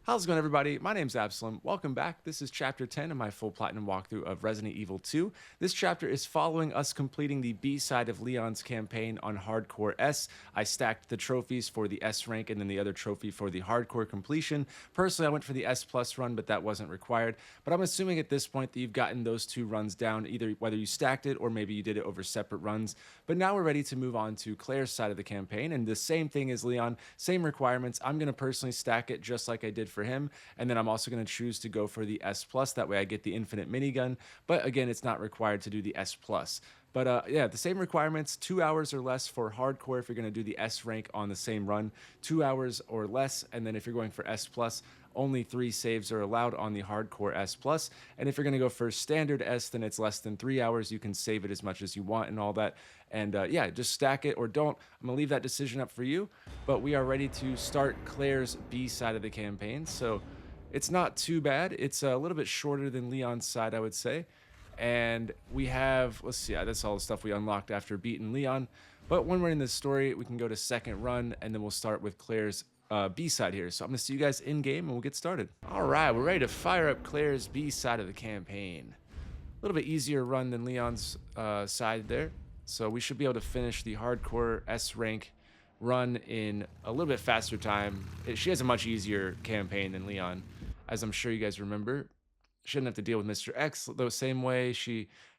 How's it going, everybody? My name's Absalom. Welcome back. This is Chapter 10 of my full platinum walkthrough of Resident Evil 2. This chapter is following us completing the B side of Leon's campaign on Hardcore S. I stacked the trophies for the S rank and then the other trophy for the Hardcore completion. Personally, I went for the S plus run, but that wasn't required. But I'm assuming at this point that you've gotten those two runs down, either whether you stacked it or maybe you did it over separate runs. But now we're ready to move on to Claire's side of the campaign, and the same thing as Leon, same requirements. I'm going to personally stack it just like I did for him, and then I'm also going to choose to go for the S plus. That way I get the infinite minigun, but again, it's not required to do the S plus. But yeah, the same requirements, 2 hours or less for hardcore if you're going to do the S rank on the same run, 2 hours or less, and then if you're going for S plus, only 3 saves are allowed on the hardcore S plus. And if you're going to go for standard S, then it's less than 3 hours. You can save it as much as you want and all that. And yeah, just stack it or don't. I'm going to leave that decision up for you. But we are ready to start Claire's B side of the campaign. So it's not too bad. It's a little bit shorter than Leon's side, I would say. And we have, let's see, that's all the stuff we unlocked after beating Leon. But when we're in this story, we can go to second run, and then we'll start with Claire's B side here. So I'm gonna see you guys in game and we'll get started. All right, we're ready to fire up Claire's B side of the campaign. A little bit easier run than Leon's side there. So we should be able to finish the hardcore S rank run in a little bit faster time. She has a much easier campaign than Leon, as I'm sure you guys remember. Shouldn't have to deal with Mr. X the same way.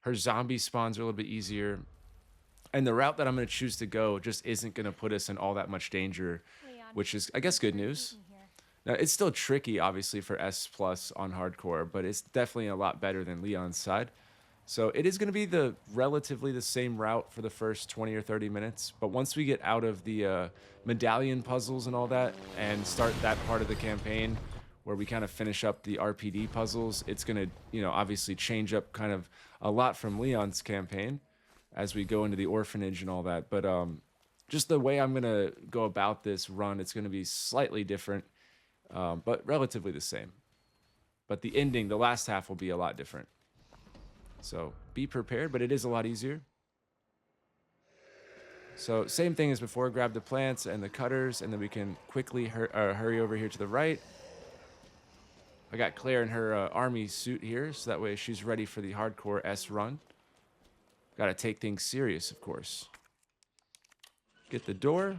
Her zombie spawns are a little bit easier. And the route that I'm going to choose to go just isn't going to put us in all that much danger, which is, I guess, good news. Now, it's still tricky, obviously, for S plus on hardcore, but it's definitely a lot better than Leon's side. So it is going to be relatively the same route for the first 20 or 30 minutes. But once we get out of the medallion puzzles and all that and start that part of the campaign where we kind of finish up the RPD puzzles, it's going to, obviously change up kind of a lot from Leon's campaign as we go into the orphanage and all that. But just the way I'm going to go about this run, it's going to be slightly different, but relatively the same. But the ending, the last half will be a lot different. So be prepared, but it is a lot easier. So same thing as before, grab the plants and the cutters, and then we can quickly hurry over here to the right. I got Claire in her army suit here, so that way she's ready for the hardcore S run. Got to take things serious, of course. Get the door.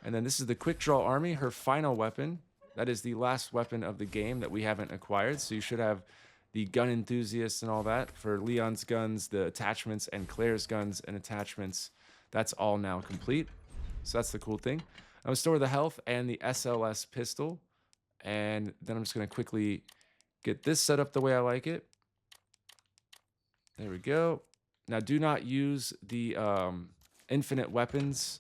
And then this is the quick draw army, her final weapon. That is the last weapon of the game that we haven't acquired. So you should have the gun enthusiasts and all that for Leon's guns, the attachments, and Claire's guns and attachments. That's all now complete. So that's the cool thing. I'm going to store the health and the SLS pistol. And then I'm just going to quickly get this set up the way I like it. There we go. Now, do not use the infinite weapons.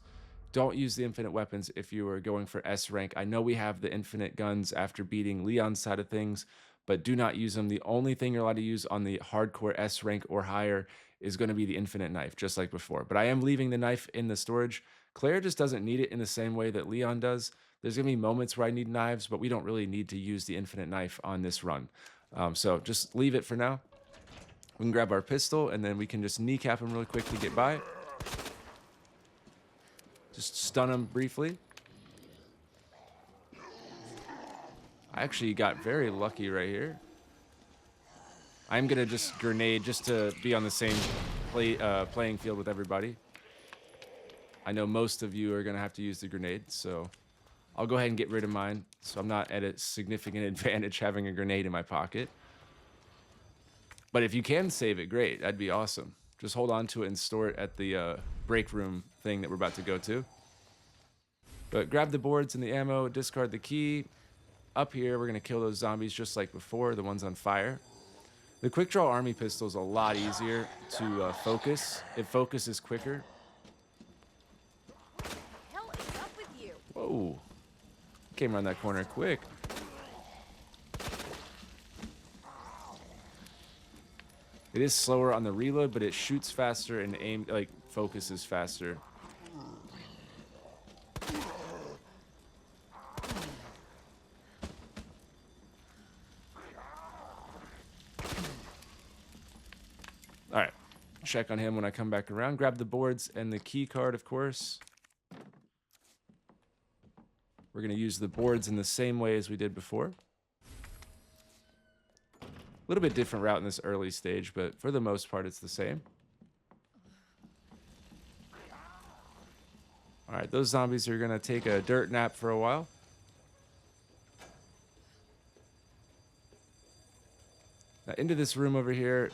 Don't use the infinite weapons if you are going for S rank. I know we have the infinite guns after beating Leon's side of things, but do not use them. The only thing you're allowed to use on the hardcore S rank or higher is going to be the infinite knife, just like before. But I am leaving the knife in the storage. Claire just doesn't need it in the same way that Leon does. There's going to be moments where I need knives, but we don't really need to use the infinite knife on this run. So just leave it for now. We can grab our pistol, and then we can just kneecap him really quick to get by. Just stun him briefly. I actually got very lucky right here. I'm going to just grenade just to be on the same playing field with everybody. I know most of you are going to have to use the grenade, so I'll go ahead and get rid of mine so I'm not at a significant advantage having a grenade in my pocket. But if you can save it, great. That'd be awesome. Just hold on to it and store it at the break room thing that we're about to go to. But grab the boards and the ammo, discard the key. Up here, we're going to kill those zombies just like before, the ones on fire. The quick draw army pistol is a lot easier to focus. It focuses quicker. What the hell is up with you? Whoa. Came around that corner quick. It is slower on the reload, but it shoots faster and focuses faster. All right, check on him when I come back around. Grab the boards and the key card, of course. We're going to use the boards in the same way as we did before. A little bit different route in this early stage, but for the most part, it's the same. All right, those zombies are going to take a dirt nap for a while. Now, into this room over here,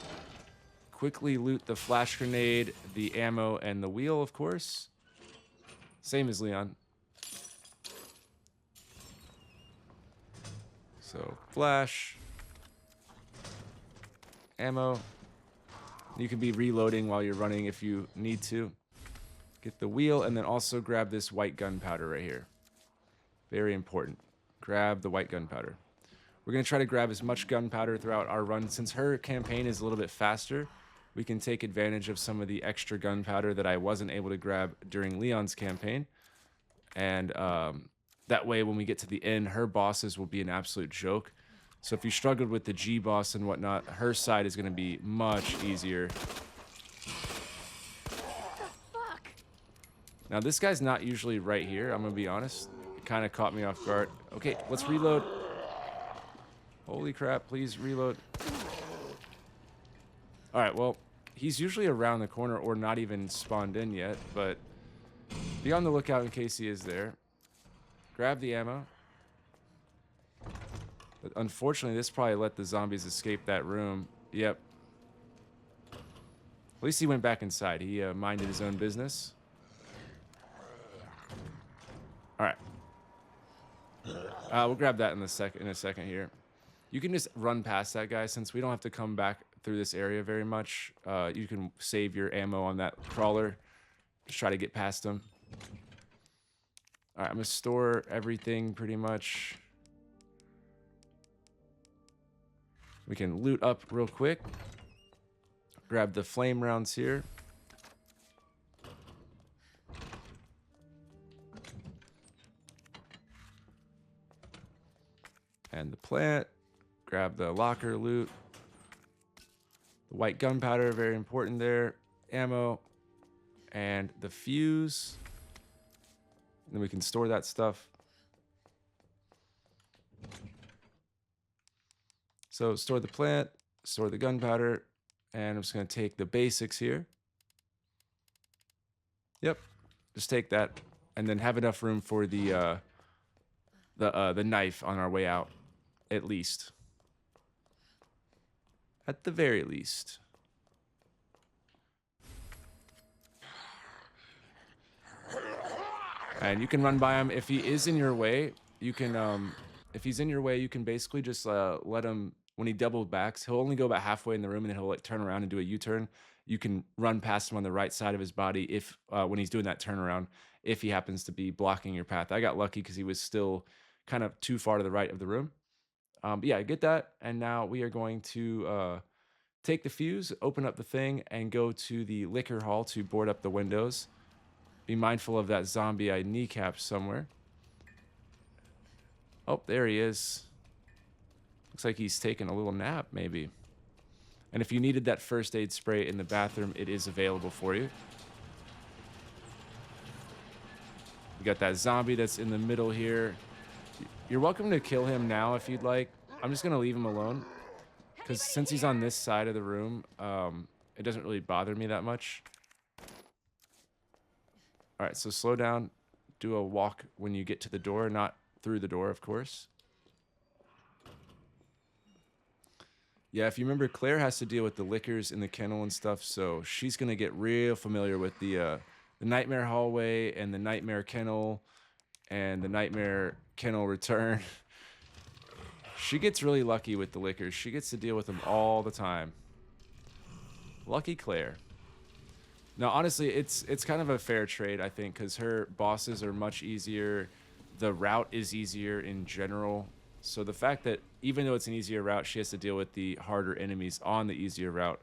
quickly loot the flash grenade, the ammo, and the wheel, of course. Same as Leon. So, flash, ammo. You can be reloading while you're running if you need to. Get the wheel, and then also grab this white gunpowder right here. Very important. Grab the white gunpowder. We're going to try to grab as much gunpowder throughout our run. Since her campaign is a little bit faster, we can take advantage of some of the extra gunpowder that I wasn't able to grab during Leon's campaign. And that way, when we get to the end, her bosses will be an absolute joke. So if you struggled with the G boss and whatnot, her side is going to be much easier. Fuck. Now, this guy's not usually right here, I'm going to be honest. It kind of caught me off guard. Okay, let's reload. Holy crap, please reload. All right, well, he's usually around the corner or not even spawned in yet, but be on the lookout in case he is there. Grab the ammo. But unfortunately, this probably let the zombies escape that room. Yep. At least he went back inside. He minded his own business. All right. We'll grab that in a second here. You can just run past that guy since we don't have to come back through this area very much. You can save your ammo on that crawler. Just try to get past him. All right, I'm going to store everything pretty much. We can loot up real quick. Grab the flame rounds here. And the plant. Grab the locker loot. The white gunpowder, very important there. Ammo. And the fuse. And then we can store that stuff. So store the plant, store the gunpowder, and I'm just going to take the basics here. Yep, just take that, and then have enough room for the knife on our way out, at least. At the very least. And you can run by him. If he is in your way, you can, if he's in your way, you can basically just let him, when he double backs, he'll only go about halfway in the room and then he'll like turn around and do a U-turn. You can run past him on the right side of his body if, when he's doing that turnaround, if he happens to be blocking your path. I got lucky because he was still kind of too far to the right of the room. But yeah, get that. And now we are going to take the fuse, open up the thing, and go to the liquor hall to board up the windows. Be mindful of that zombie I kneecapped somewhere. Oh, there he is. Looks like he's taking a little nap, maybe. And if you needed that first aid spray in the bathroom, it is available for you. You got that zombie that's in the middle here. You're welcome to kill him now if you'd like. I'm just going to leave him alone. Because since he's on this side of the room, it doesn't really bother me that much. All right, so slow down. Do a walk when you get to the door, not through the door, of course. Yeah, if you remember, Claire has to deal with the liquors in the kennel and stuff, so she's going to get real familiar with the nightmare hallway and the nightmare kennel and the nightmare kennel return. She gets really lucky with the liquors. She gets to deal with them all the time. Lucky Claire. Now, honestly, it's kind of a fair trade, I think, because her bosses are much easier. The route is easier in general. So the fact that even though it's an easier route, she has to deal with the harder enemies on the easier route,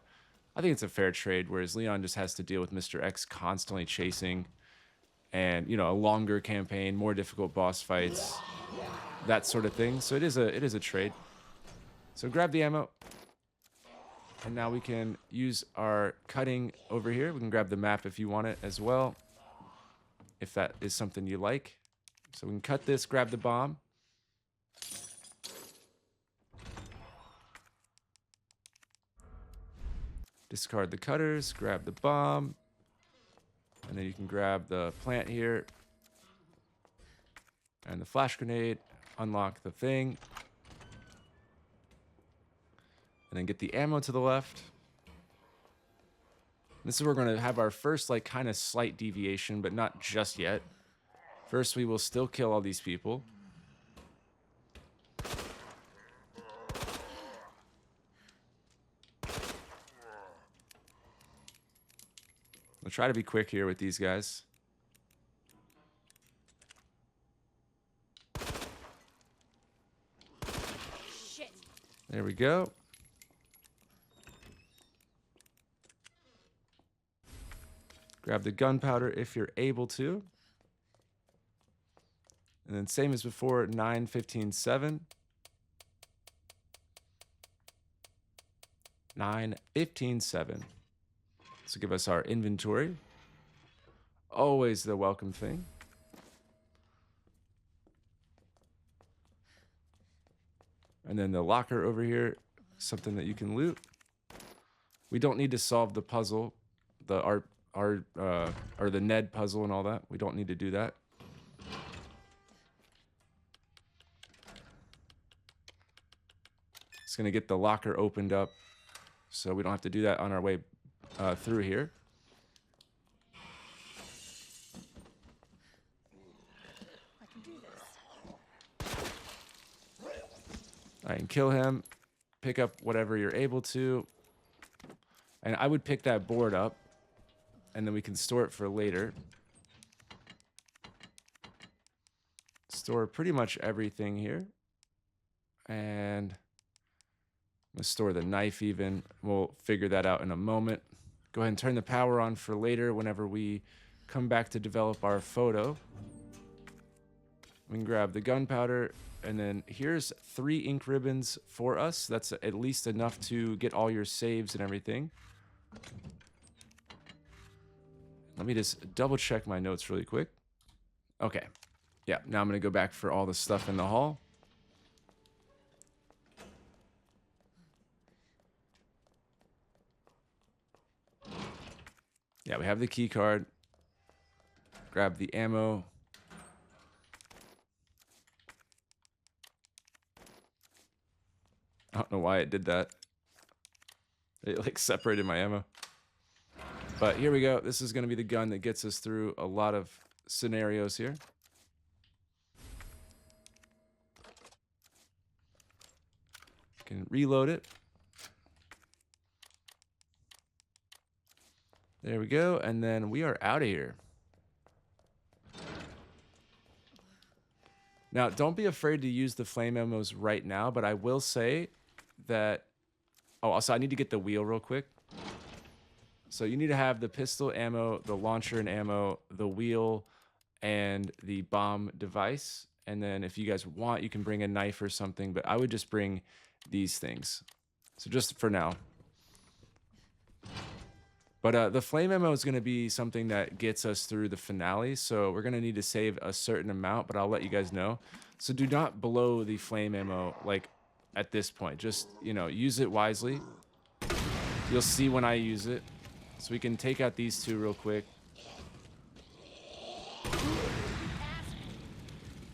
I think it's a fair trade, whereas Leon just has to deal with Mr. X constantly chasing and, you know, a longer campaign, more difficult boss fights, that sort of thing. So it is a trade. So grab the ammo. And now we can use our cutting over here. We can grab the map if you want it as well, if that is something you like. So we can cut this, grab the bomb. Discard the cutters, grab the bomb. And then you can grab the plant here. And the flash grenade. Unlock the thing. And then get the ammo to the left. This is where we're going to have our first, like, kind of slight deviation, but not just yet. First, we will still kill all these people. We'll try to be quick here with these guys. Shit. There we go. Grab the gunpowder if you're able to. And then same as before, 9, 15, 7. 9, 15, 7. So give us our inventory. Always the welcome thing. And then the locker over here, something that you can loot. We don't need to solve the puzzle, the or the Ned puzzle and all that. We don't need to do that. It's gonna get the locker opened up, so we don't have to do that on our way through here. I can do this. I can kill him, pick up whatever you're able to, and I would pick that board up, and then we can store it for later. Store pretty much everything here, and let's store the knife even. We'll figure that out in a moment. Go ahead and turn the power on for later whenever we come back to develop our photo. We can grab the gunpowder, and then here's 3 ink ribbons for us. That's at least enough to get all your saves and everything. Let me just double check my notes really quick. Okay. Yeah, now I'm going to go back for all the stuff in the hall. Yeah, we have the key card. Grab the ammo. I don't know why it did that. It like separated my ammo. But here we go. This is going to be the gun that gets us through a lot of scenarios here. Can reload it. There we go. And then we are out of here. Now, don't be afraid to use the flame ammos right now, but I will say that... Oh, also, I need to get the wheel real quick. So you need to have the pistol ammo, the launcher and ammo, the wheel, and the bomb device. And then if you guys want, you can bring a knife or something, but I would just bring these things. So just for now. But the flame ammo is going to be something that gets us through the finale. So we're going to need to save a certain amount, but I'll let you guys know. So do not blow the flame ammo like at this point. Just, you know, use it wisely. You'll see when I use it. So we can take out these 2 real quick.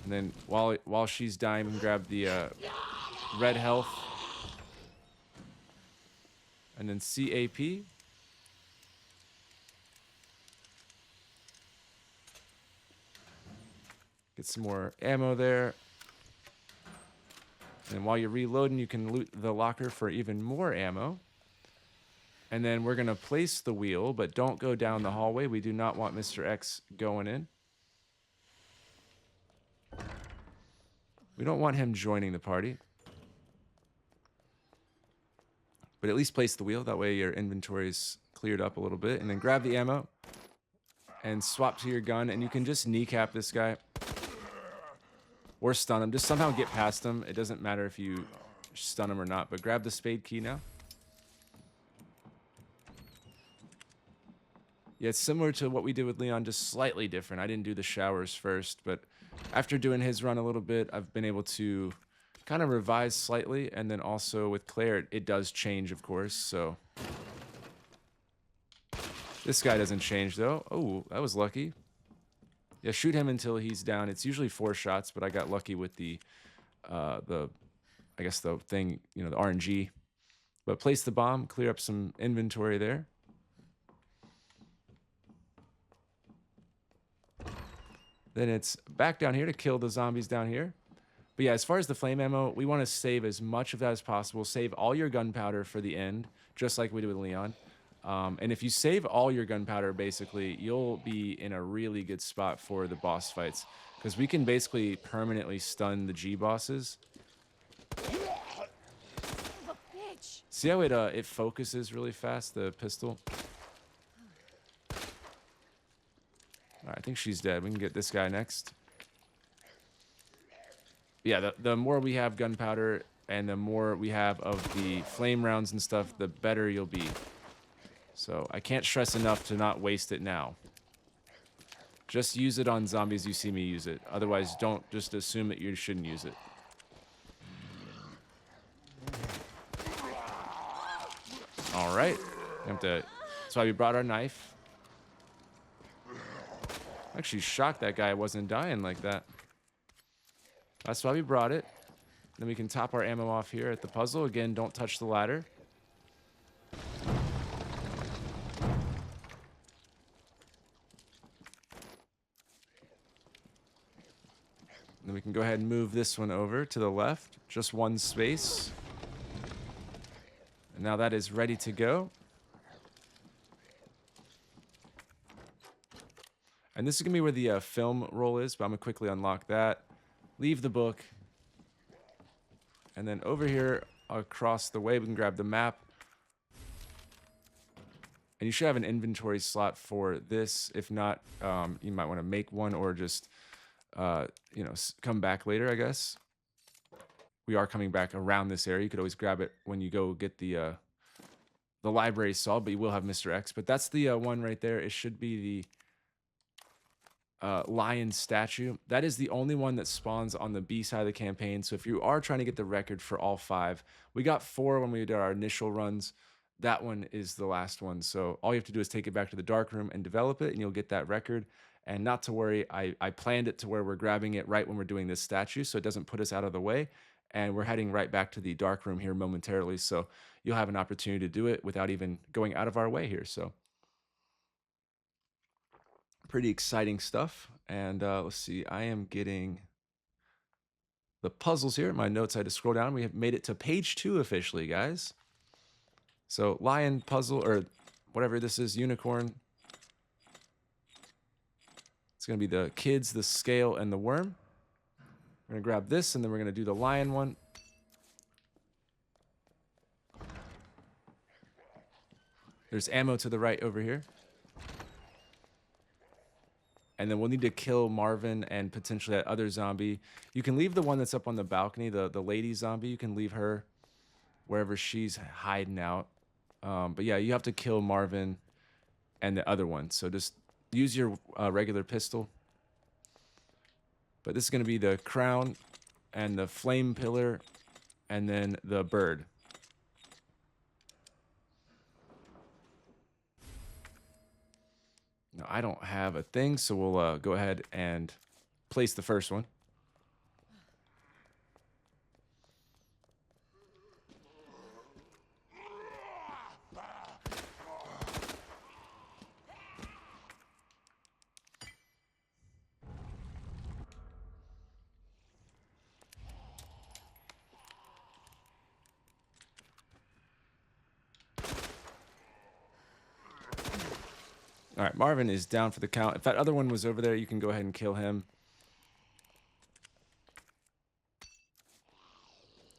And then while she's dying, we can grab the red health. And then CAP. Get some more ammo there. And while you're reloading, you can loot the locker for even more ammo. And then we're going to place the wheel, but don't go down the hallway. We do not want Mr. X going in. We don't want him joining the party. But at least place the wheel. That way your inventory's cleared up a little bit. And then grab the ammo and swap to your gun. And you can just kneecap this guy. Or stun him. Just somehow get past him. It doesn't matter if you stun him or not. But grab the spade key now. Yeah, it's similar to what we did with Leon, just slightly different. I didn't do the showers first, but After doing his run a little bit, I've been able to kind of revise slightly, and then also with Claire, it does change, of course, so... This guy doesn't change, though. Oh, that was lucky. Yeah, shoot him until he's down. It's usually 4 shots, but I got lucky with the I guess the thing, you know, the RNG. But place the bomb, clear up some inventory there. Then it's back down here to kill the zombies down here. But yeah, as far as the flame ammo, we want to save as much of that as possible. Save all your gunpowder for the end, just like we did with Leon. And if you save all your gunpowder, basically, you'll be in a really good spot for the boss fights. Because we can basically permanently stun the G-bosses. Son of a bitch. See how it focuses really fast, the pistol? All right, I think she's dead. We can get this guy next. Yeah, the more we have gunpowder and the more we have of the flame rounds and stuff, the better you'll be. So I can't stress enough to not waste it now. Just use it on zombies you see me use it. Otherwise, don't just assume that you shouldn't use it. All right. That's why we brought our knife. Actually shocked that guy wasn't dying like that. That's why we brought it. Then we can top our ammo off here at the puzzle. Again, don't touch the ladder. Then we can go ahead and move this one over to the left. Just one space. And now that is ready to go. And this is going to be where the film roll is, but I'm going to quickly unlock that. Leave the book. And then over here across the way, we can grab the map. And you should have an inventory slot for this. If not, you might want to make one or just, you know, come back later, I guess. We are coming back around this area. You could always grab it when you go get the library saw, but you will have Mr. X. But that's the one right there. It should be the lion statue. That is the only one that spawns on the B side of the campaign. So if you are trying to get the record for all 5, we got 4 when we did our initial runs. That one is the last one. So all you have to do is take it back to the dark room and develop it, and you'll get that record. And not to worry, I planned it to where we're grabbing it right when we're doing this statue, so it doesn't put us out of the way. And we're heading right back to the dark room here momentarily. So you'll have an opportunity to do it without even going out of our way here. So pretty exciting stuff. And let's see, I am getting the puzzles here. In my notes, I had to scroll down. We have made it to page 2 officially, guys. So lion puzzle, or whatever this is, unicorn. It's going to be the kids, the scale, and the worm. We're going to grab this, and then we're going to do the lion one. There's ammo to the right over here. And then we'll need to kill Marvin and potentially that other zombie. You can leave the one that's up on the balcony, the lady zombie. You can leave her wherever she's hiding out. But yeah, you have to kill Marvin and the other one. So just use your regular pistol. But this is going to be the crown and the flame pillar and then the bird. No, I don't have a thing, so we'll go ahead and place the first one. All right, Marvin is down for the count. If that other one was over there, you can go ahead and kill him.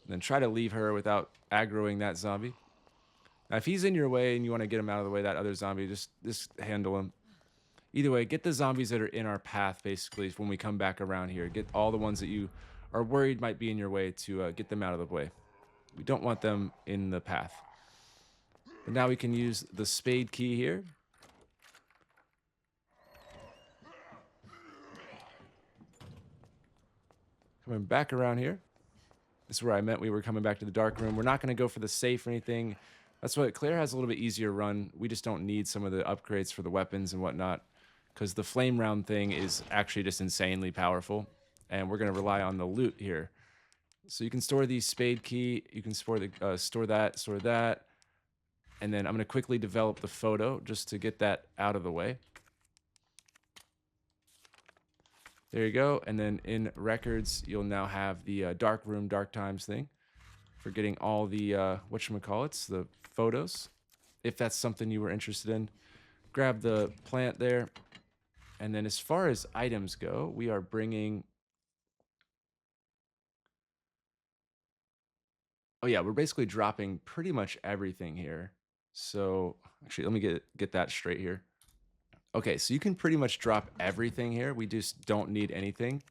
And then try to leave her without aggroing that zombie. Now, if he's in your way and you want to get him out of the way, that other zombie, just handle him. Either way, get the zombies that are in our path, basically, when we come back around here. Get all the ones that you are worried might be in your way to get them out of the way. We don't want them in the path. But now we can use the spade key here. Coming back around here. This is where I meant we were coming back to the dark room. We're not going to go for the safe or anything. That's what Claire has a little bit easier run. We just don't need some of the upgrades for the weapons and whatnot, because the flame round thing is actually just insanely powerful. And we're going to rely on the loot here. So you can store the spade key. You can store that. And then I'm going to quickly develop the photo just to get that out of the way. There you go. And then in records, you'll now have the dark room, dark times thing for getting all the, whatchamacallits, the photos. If that's something you were interested in, grab the plant there. And then as far as items go, we are bringing... Oh yeah, we're basically dropping pretty much everything here. So actually, let me get that straight here. Okay, so you can pretty much drop everything here. We just don't need anything.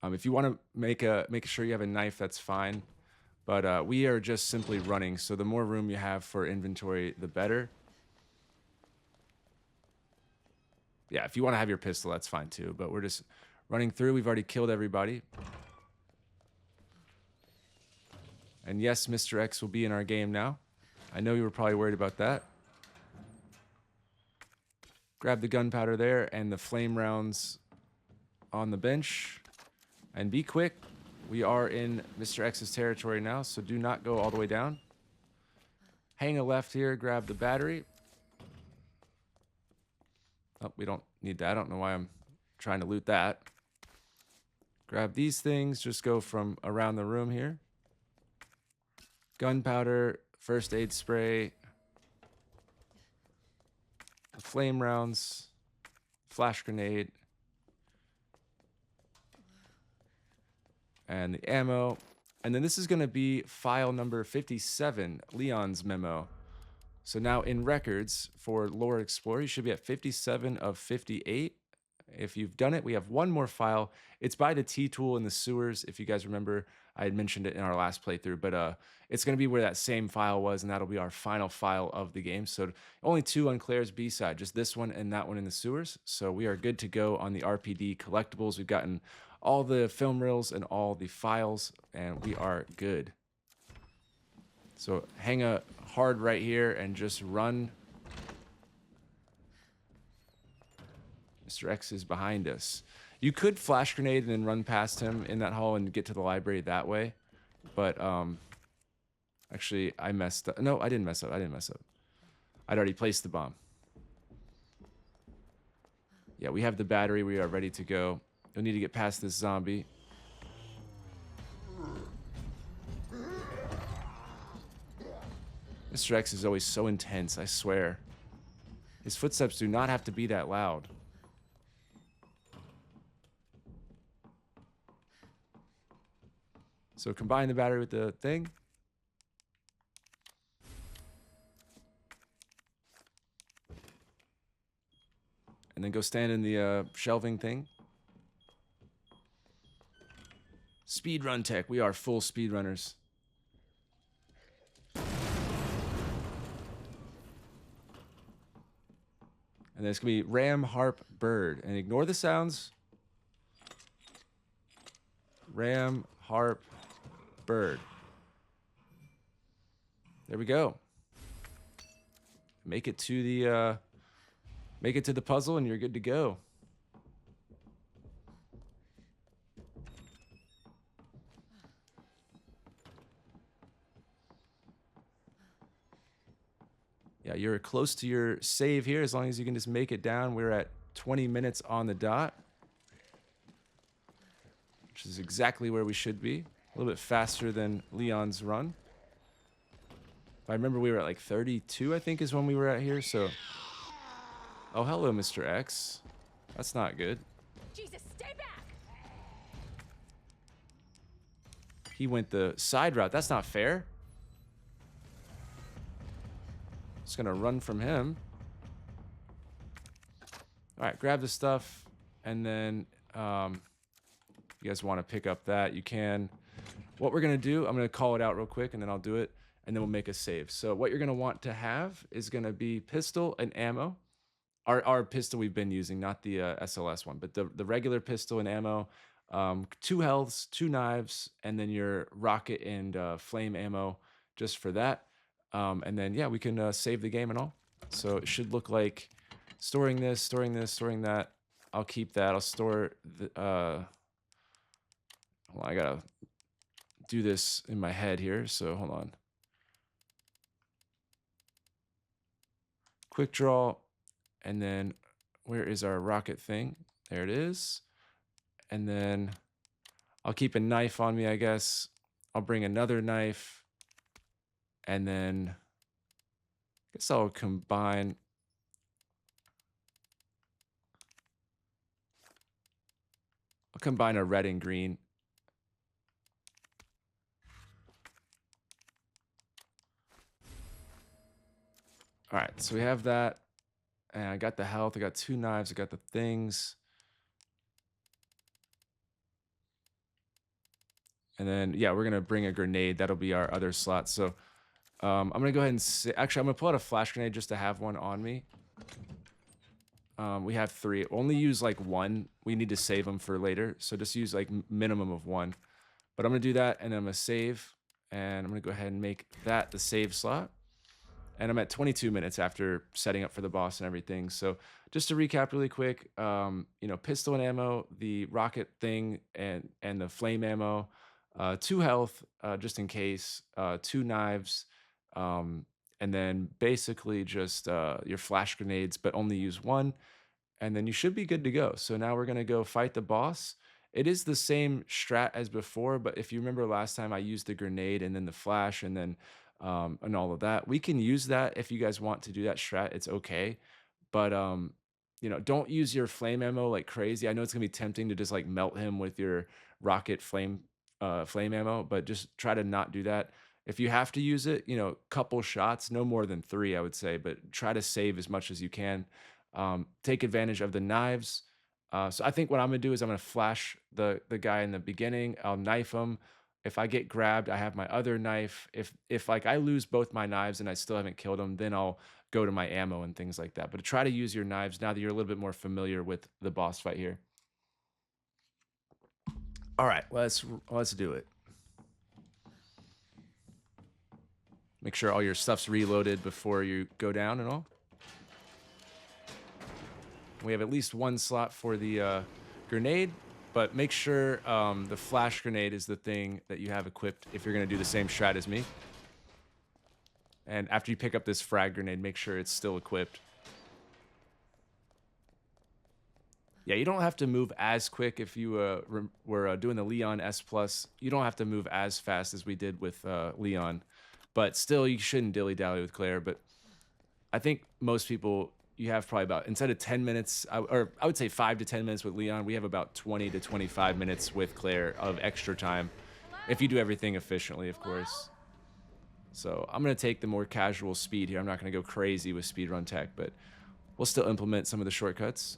If you want to make sure you have a knife, that's fine. But we are just simply running, so the more room you have for inventory, the better. Yeah, if you want to have your pistol, that's fine too. But we're just running through. We've already killed everybody. And yes, Mr. X will be in our game now. I know you were probably worried about that. Grab the gunpowder there and the flame rounds on the bench. And be quick. We are in Mr. X's territory now, so do not go all the way down. Hang a left here, grab the battery. Oh, we don't need that. I don't know why I'm trying to loot that. Grab these things, just go from around the room here. Gunpowder, first aid spray, flame rounds, flash grenade, and the ammo. And then this is going to be file number 57, Leon's memo. So now in records for Lore Explorer, you should be at 57 of 58. If you've done it, we have one more file. It's by the T-tool in the sewers. If you guys remember, I had mentioned it in our last playthrough, but it's going to be where that same file was, and that'll be our final file of the game. So only two on Claire's B-side, just this one and that one in the sewers. So we are good to go on the RPD collectibles. We've gotten all the film reels and all the files, and we are good. So hang a hard right here and just run. Mr. X is behind us. You could flash grenade and then run past him in that hall and get to the library that way. But actually, I messed up. No, I didn't mess up. I'd already placed the bomb. Yeah, we have the battery. We are ready to go. You'll need to get past this zombie. Mr. X is always so intense, I swear. His footsteps do not have to be that loud. So combine the battery with the thing. And then go stand in the shelving thing. Speedrun tech. We are full speedrunners. And then it's going to be ram, harp, bird. And ignore the sounds. Ram, harp, bird. There we go. Make it to the puzzle and you're good to go. Yeah, you're close to your save here as long as you can just make it down. We're at 20 minutes on the dot, which is exactly where we should be. A little bit faster than Leon's run. If I remember, we were at like 32, I think, is when we were at here. So, oh, hello, Mr. X. That's not good. Jesus, stay back! He went the side route. That's not fair. Just gonna run from him. All right, grab the stuff, and then you guys want to pick up that, you can. What we're gonna do, I'm gonna call it out real quick, and then I'll do it, and then we'll make a save. So what you're gonna want to have is gonna be pistol and ammo. Our pistol we've been using, not the SLS one, but the regular pistol and ammo. 2 healths, 2 knives, and then your rocket and flame ammo just for that. And then yeah, we can save the game and all. So it should look like storing this, storing this, storing that. I'll keep that. I'll store the. Hold on, I gotta do this in my head here. So hold on. Quick draw, and then where is our rocket thing? There it is. And then I'll keep a knife on me, I guess. I'll bring another knife, and then I guess I'll combine. I'll combine a red and green. All right, so we have that, and I got the health. I got 2 knives. I got the things, and then yeah, we're gonna bring a grenade. That'll be our other slot. So I'm gonna go ahead and actually I'm gonna pull out a flash grenade just to have one on me. We have 3. Only use like 1. We need to save them for later, so just use like minimum of 1. But I'm gonna do that, and then I'm gonna save, and I'm gonna go ahead and make that the save slot. And I'm at 22 minutes after setting up for the boss and everything. So just to recap really quick, pistol and ammo, the rocket thing, and the flame ammo, 2 health just in case, 2 knives, um, and then basically just your flash grenades, but only use 1, and then you should be good to go. So now we're gonna go fight the boss. It is the same strat as before, but if you remember last time, I used the grenade and then the flash and all of that. We can use that if you guys want to do that strat. It's okay, but don't use your flame ammo like crazy. I know it's gonna be tempting to just like melt him with your rocket flame ammo, but just try to not do that. If you have to use it, couple shots, no more than 3, I would say, but try to save as much as you can. Take advantage of the knives. So I think what I'm gonna do is I'm gonna flash the guy in the beginning. I'll knife him. If I get grabbed, I have my other knife. If like I lose both my knives and I still haven't killed him, then I'll go to my ammo and things like that. But try to use your knives now that you're a little bit more familiar with the boss fight here. All right, let's do it. Make sure all your stuff's reloaded before you go down and all. We have at least 1 slot for the grenade, but make sure the flash grenade is the thing that you have equipped if you're going to do the same strat as me. And after you pick up this frag grenade, make sure it's still equipped. Yeah, you don't have to move as quick if you were doing the Leon S+. You don't have to move as fast as we did with Leon. But still, you shouldn't dilly-dally with Claire. But I think most people, you have probably about, instead of 10 minutes, or I would say 5 to 10 minutes with Leon, we have about 20 to 25 minutes with Claire of extra time. If you do everything efficiently, of course. So I'm going to take the more casual speed here. I'm not going to go crazy with speedrun tech, but we'll still implement some of the shortcuts.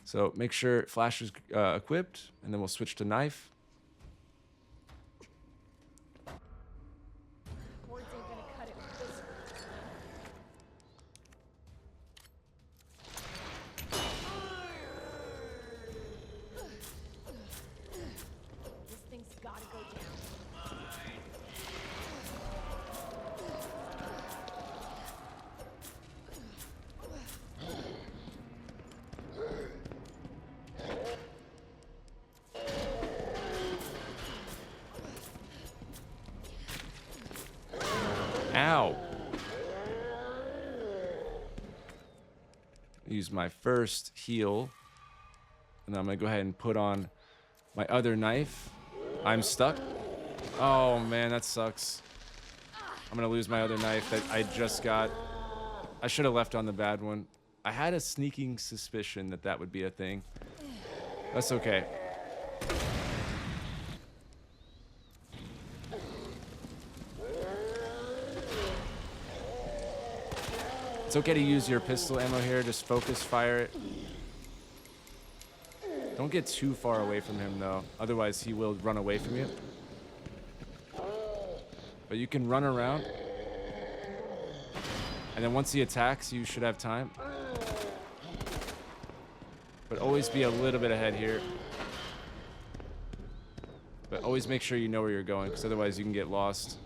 So make sure flash is equipped, and then we'll switch to knife. Words ain't gonna cut it with this. This thing's gotta go down. Ow. Use my first heal. And then I'm going to go ahead and put on my other knife. I'm stuck. Oh, man, that sucks. I'm going to lose my other knife that I just got. I should have left on the bad one. I had a sneaking suspicion that that would be a thing. That's okay. It's okay to use your pistol ammo here. Just focus fire it. Don't get too far away from him, though. Otherwise, he will run away from you. But you can run around. And then once he attacks, you should have time. always be a little bit ahead here. But always make sure you know where you're going, because otherwise you can get lost.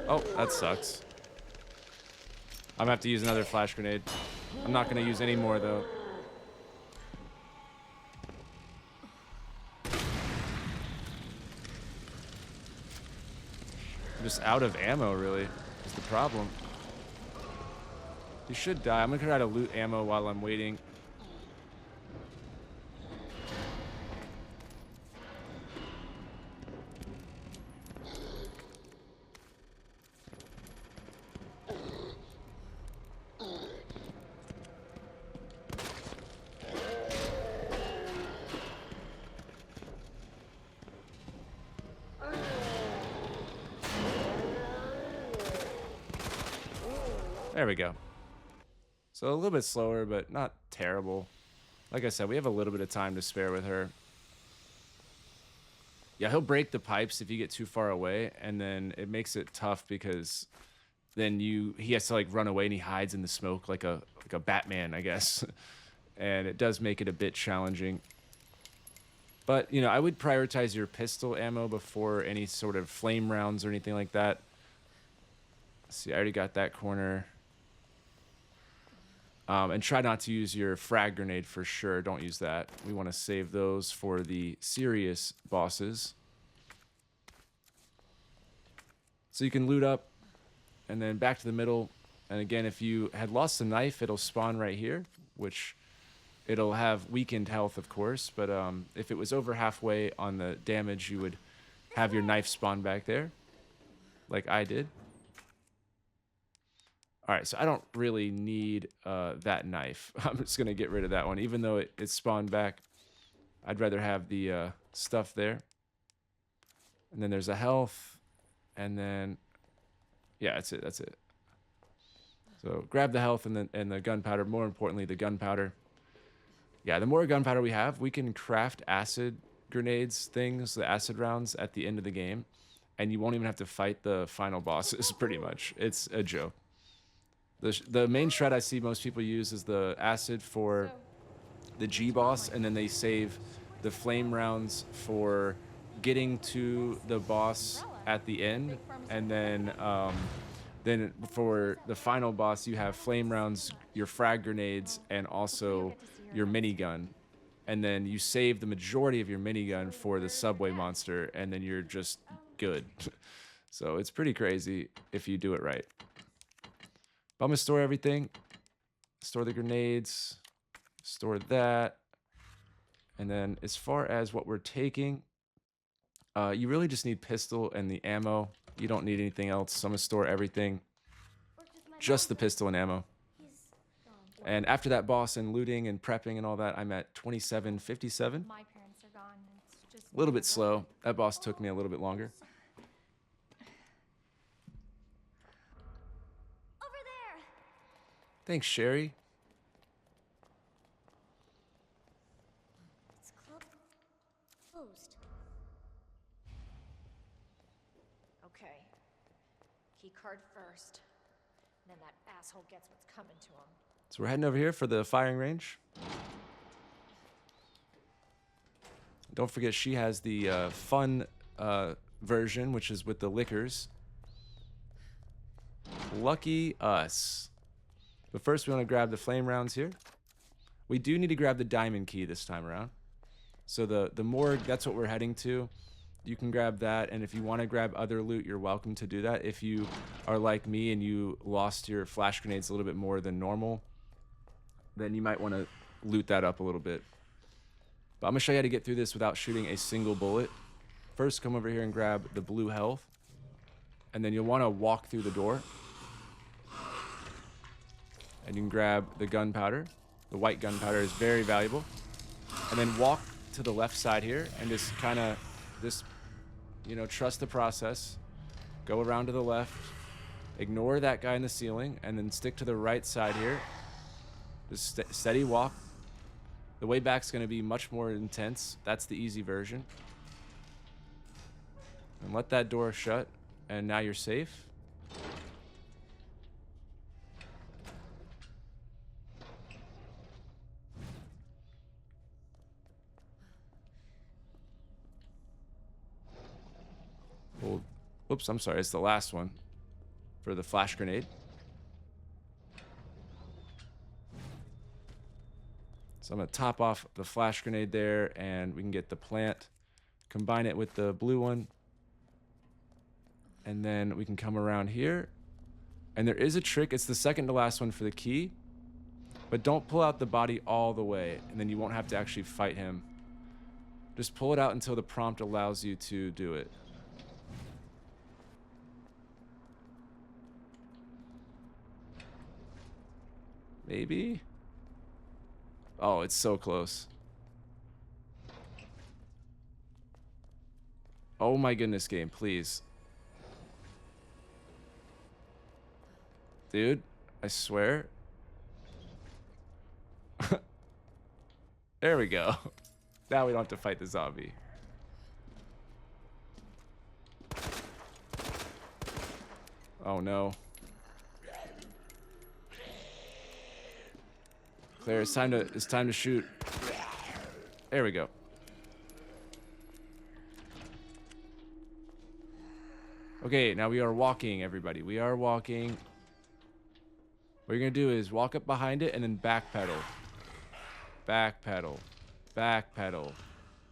Oh, that sucks. I'm gonna have to use another flash grenade. I'm not gonna use any more though. I'm just out of ammo, really, is the problem. You should die. I'm gonna try to loot ammo while I'm waiting. There we go. So a little bit slower, but not terrible. Like I said, we have a little bit of time to spare with her. Yeah, he'll break the pipes if you get too far away, and then it makes it tough because then he has to like run away and he hides in the smoke like a Batman, I guess. And it does make it a bit challenging. But, you know, I would prioritize your pistol ammo before any sort of flame rounds or anything like that. Let's see, I already got that corner. And try not to use your frag grenade for sure. Don't use that. We want to save those for the serious bosses. So you can loot up and then back to the middle. And again, if you had lost the knife, it'll spawn right here, which it'll have weakened health, of course. But if it was over halfway on the damage, you would have your knife spawn back there, like I did. All right, so I don't really need that knife. I'm just going to get rid of that one. Even though it spawned back, I'd rather have the stuff there. And then there's a health. And then, yeah, that's it. That's it. So grab the health and the gunpowder. More importantly, the gunpowder. Yeah, the more gunpowder we have, we can craft acid grenades things, the acid rounds at the end of the game. And you won't even have to fight the final bosses, pretty much. It's a joke. The main shred I see most people use is the acid for the G boss, and then they save the flame rounds for getting to the boss at the end, and then for the final boss you have flame rounds, your frag grenades, and also your minigun, and then you save the majority of your minigun for the subway monster, and then you're just good. So it's pretty crazy if you do it right. But I'm gonna store everything. Store the grenades. Store that. And then as far as what we're taking, you really just need pistol and the ammo. You don't need anything else. So I'm gonna store everything. Just the pistol and ammo. And after that boss and looting and prepping and all that, I'm at 2757. My parents are gone. It's just A little bit slow. That boss took me a little bit longer. over there. Thanks, Sherry. It's closed. Okay. Key card first. Then that asshole gets what's coming to him. So we're heading over here for the firing range. Don't forget she has the fun version, which is with the liquors. Lucky us. But first we want to grab the flame rounds here. We do need to grab the diamond key this time around. So the morgue, that's what we're heading to. You can grab that, and if you want to grab other loot, you're welcome to do that. If you are like me and you lost your flash grenades a little bit more than normal, then you might want to loot that up a little bit. But I'm going to show you how to get through this without shooting a single bullet. First, come over here and grab the blue health. And then you'll want to walk through the door. And you can grab the gunpowder. The white gunpowder is very valuable. And then walk to the left side here and just kind of, you know, trust the process. Go around to the left. Ignore that guy in the ceiling and then stick to the right side here. Just steady walk. The way back's going to be much more intense. That's the easy version. And let that door shut. And now you're safe. Well, whoops, I'm sorry. It's the last one for the flash grenade. So I'm going to top off the flash grenade there, and we can get the plant, combine it with the blue one, and then we can come around here. And there is a trick. It's the second to last one for the key, but don't pull out the body all the way, and then you won't have to actually fight him. Just pull it out until the prompt allows you to do it. Maybe? Oh, it's so close. Oh my goodness, game, please. Dude, I swear. There we go. Now we don't have to fight the zombie. Oh no. Claire, it's time to shoot. There we go. Okay, now we are walking, everybody. We are walking. What you're gonna do is walk up behind it and then backpedal. Backpedal. Backpedal.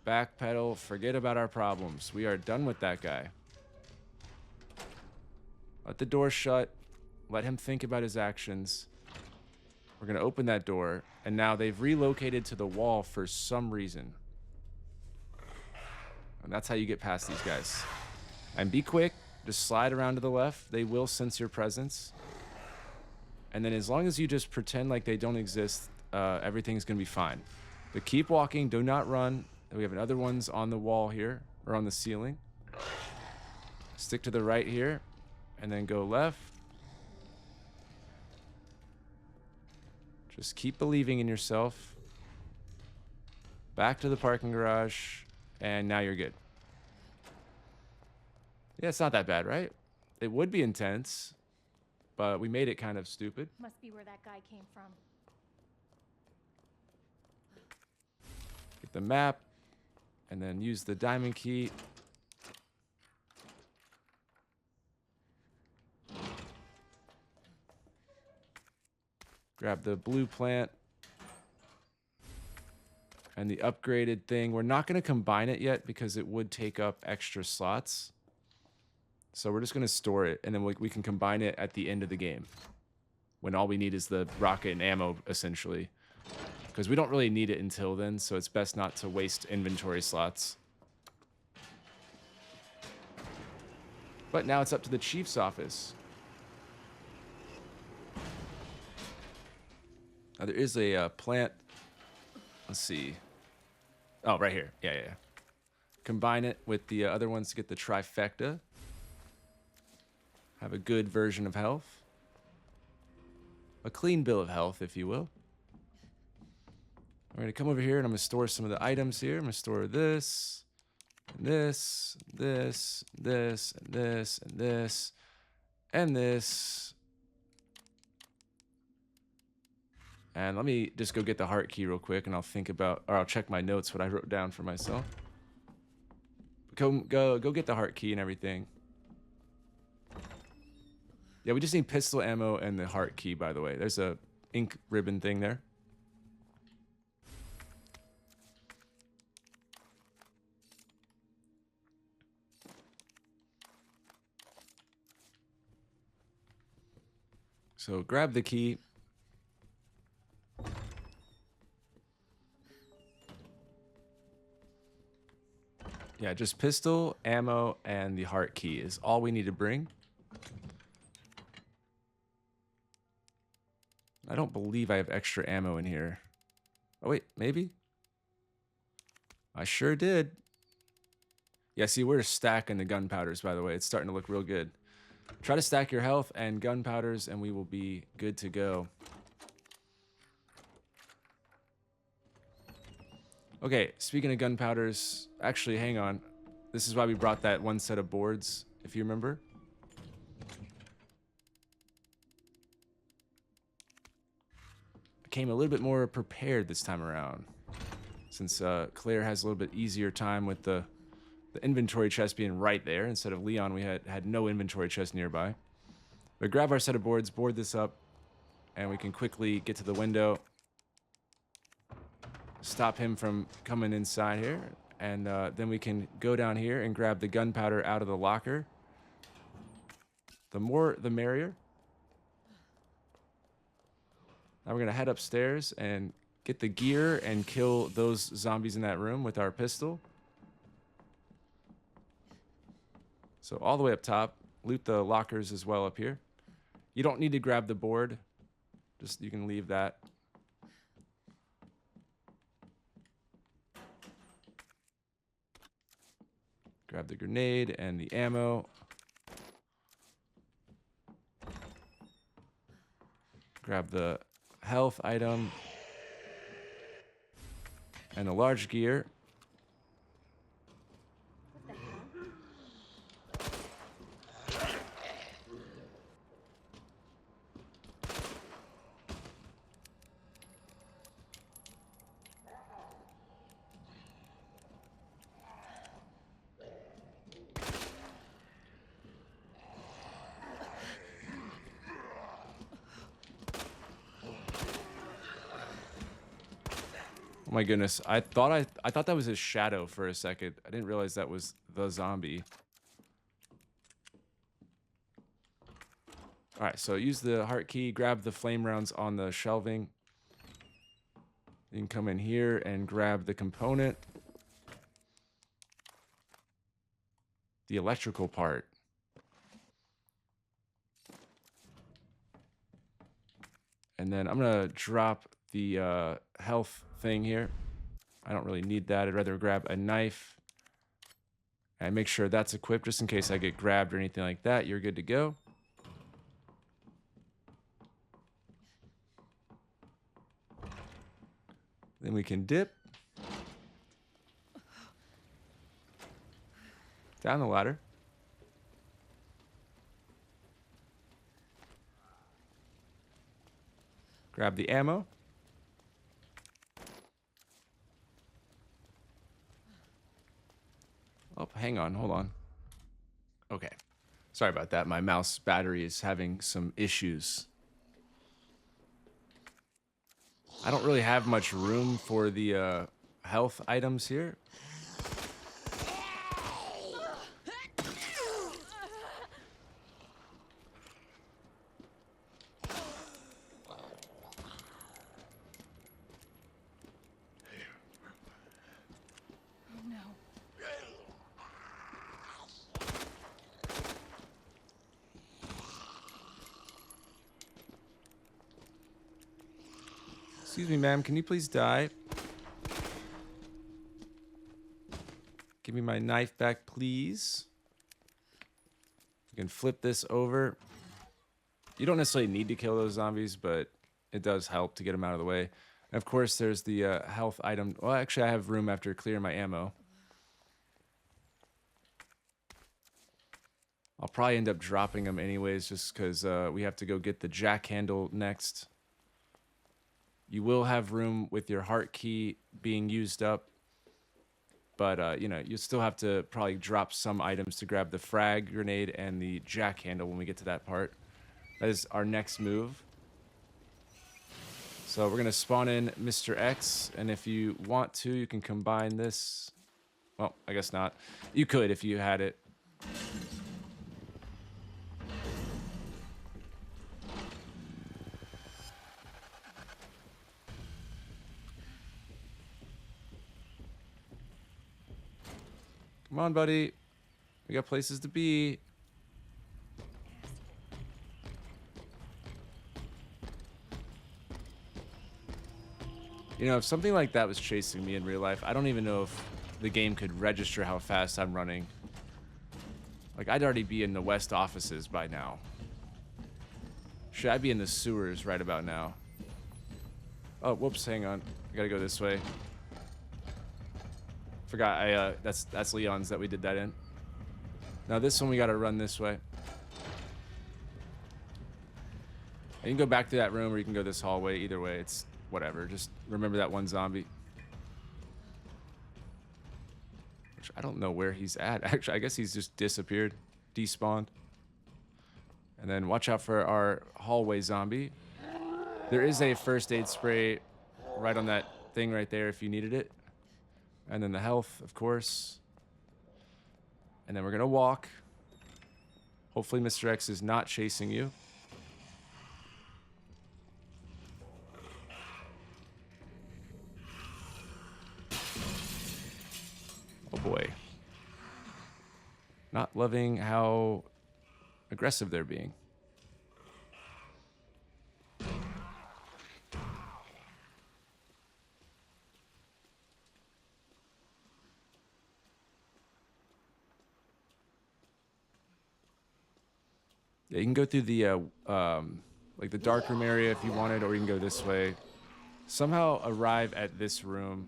Backpedal. Forget about our problems. We are done with that guy. Let the door shut. Let him think about his actions. We're going to open that door, and now they've relocated to the wall for some reason. And that's how you get past these guys. And be quick. Just slide around to the left. They will sense your presence. And then as long as you just pretend like they don't exist, everything's going to be fine. But keep walking. Do not run. We have other ones on the wall here, or on the ceiling. Stick to the right here, and then go left. Just keep believing in yourself. Back to the parking garage, and now you're good. Yeah, it's not that bad, right? It would be intense, but we made it kind of stupid. Must be where that guy came from. Get the map, and then use the diamond key. Grab the blue plant and the upgraded thing. We're not going to combine it yet because it would take up extra slots. So we're just going to store it, and then we can combine it at the end of the game when all we need is the rocket and ammo, essentially. Because we don't really need it until then, so it's best not to waste inventory slots. But now it's up to the chief's office. Now, there is a plant. Let's see. Oh, right here. Yeah. Combine it with the other ones to get the trifecta. Have a good version of health. A clean bill of health, if you will. We're going to come over here, and I'm going to store some of the items here. I'm going to store this, and this, this, this, and this, and this, and this. And let me just go get the heart key real quick, and I'll think about, or I'll check my notes, what I wrote down for myself. Go get the heart key and everything. Yeah, we just need pistol ammo and the heart key, by the way. There's a ink ribbon thing there. So grab the key. Yeah, just pistol, ammo, and the heart key is all we need to bring. I don't believe I have extra ammo in here. Oh, wait, maybe? I sure did. Yeah, see, we're stacking the gunpowders, by the way. It's starting to look real good. Try to stack your health and gunpowders, and we will be good to go. Okay, speaking of gunpowders, actually, hang on. This is why we brought that one set of boards, if you remember. I came a little bit more prepared this time around, since Claire has a little bit easier time with the inventory chest being right there. Instead of Leon, we had no inventory chest nearby. But grab our set of boards, board this up, and we can quickly get to the window. Stop him from coming inside here. And then we can go down here and grab the gunpowder out of the locker. The more, the merrier. Now we're going to head upstairs and get the gear and kill those zombies in that room with our pistol. So all the way up top, loot the lockers as well up here. You don't need to grab the board. Just, you can leave that. Grab the grenade and the ammo. Grab the health item and the large gear. What the hell? Oh my goodness, I thought that was his shadow for a second. I didn't realize that was the zombie. All right, so use the heart key, grab the flame rounds on the shelving. You can come in here and grab the component. The electrical part. And then I'm gonna drop the health thing here. I don't really need that. I'd rather grab a knife and make sure that's equipped just in case I get grabbed or anything like that. You're good to go. Then we can dip down the ladder. Grab the ammo. Oh, hang on, hold on. Okay. Sorry about that. My mouse battery is having some issues. I don't really have much room for the health items here. Excuse me, ma'am. Can you please die? Give me my knife back, please. You can flip this over. You don't necessarily need to kill those zombies, but it does help to get them out of the way. And of course, there's the health item. Well, actually, I have room after clearing my ammo. I'll probably end up dropping them anyways, just because we have to go get the jack handle next. You will have room with your heart key being used up. But, you know, you still have to probably drop some items to grab the frag grenade and the jack handle when we get to that part. That is our next move. So we're going to spawn in Mr. X. And if you want to, you can combine this. Well, I guess not. You could if you had it. Come on, buddy. We got places to be. You know, if something like that was chasing me in real life, I don't even know if the game could register how fast I'm running. Like, I'd already be in the West offices by now. Should I be in the sewers right about now? Oh, whoops, hang on. I gotta go this way. Forgot that's Leon's that we did that in. Now this one we gotta run this way. And you can go back to that room or you can go this hallway. Either way, it's whatever. Just remember that one zombie. Which I don't know where he's at. Actually, I guess he's just disappeared. Despawned. And then watch out for our hallway zombie. There is a first aid spray right on that thing right there if you needed it. And then the health, of course. And then we're gonna walk. Hopefully Mr. X is not chasing you. Oh boy. Not loving how aggressive they're being. Yeah, you can go through the like the dark room area if you wanted, or you can go this way. Somehow arrive at this room.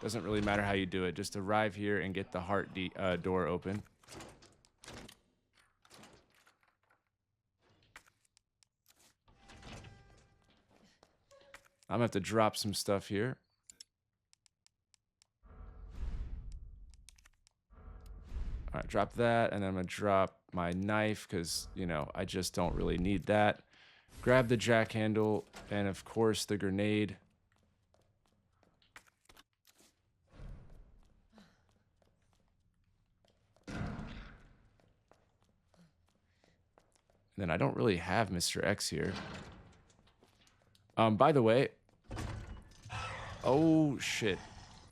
Doesn't really matter how you do it. Just arrive here and get the heart door open. I'm gonna have to drop some stuff here. All right, drop that, and then I'm gonna drop my knife because, you know, I just don't really need that. Grab the jack handle, and of course the grenade. And then I don't really have Mr. X here. By the way, oh shit.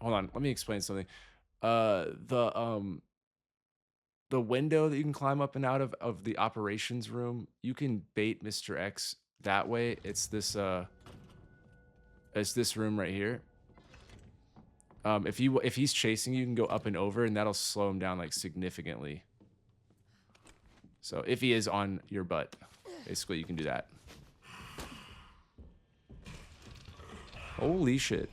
Hold on, let me explain something. The window that you can climb up and out of the operations room, you can bait Mr. X that way. It's this room right here. If he's chasing you, you can go up and over, and that'll slow him down like significantly. So if he is on your butt, basically you can do that. Holy shit.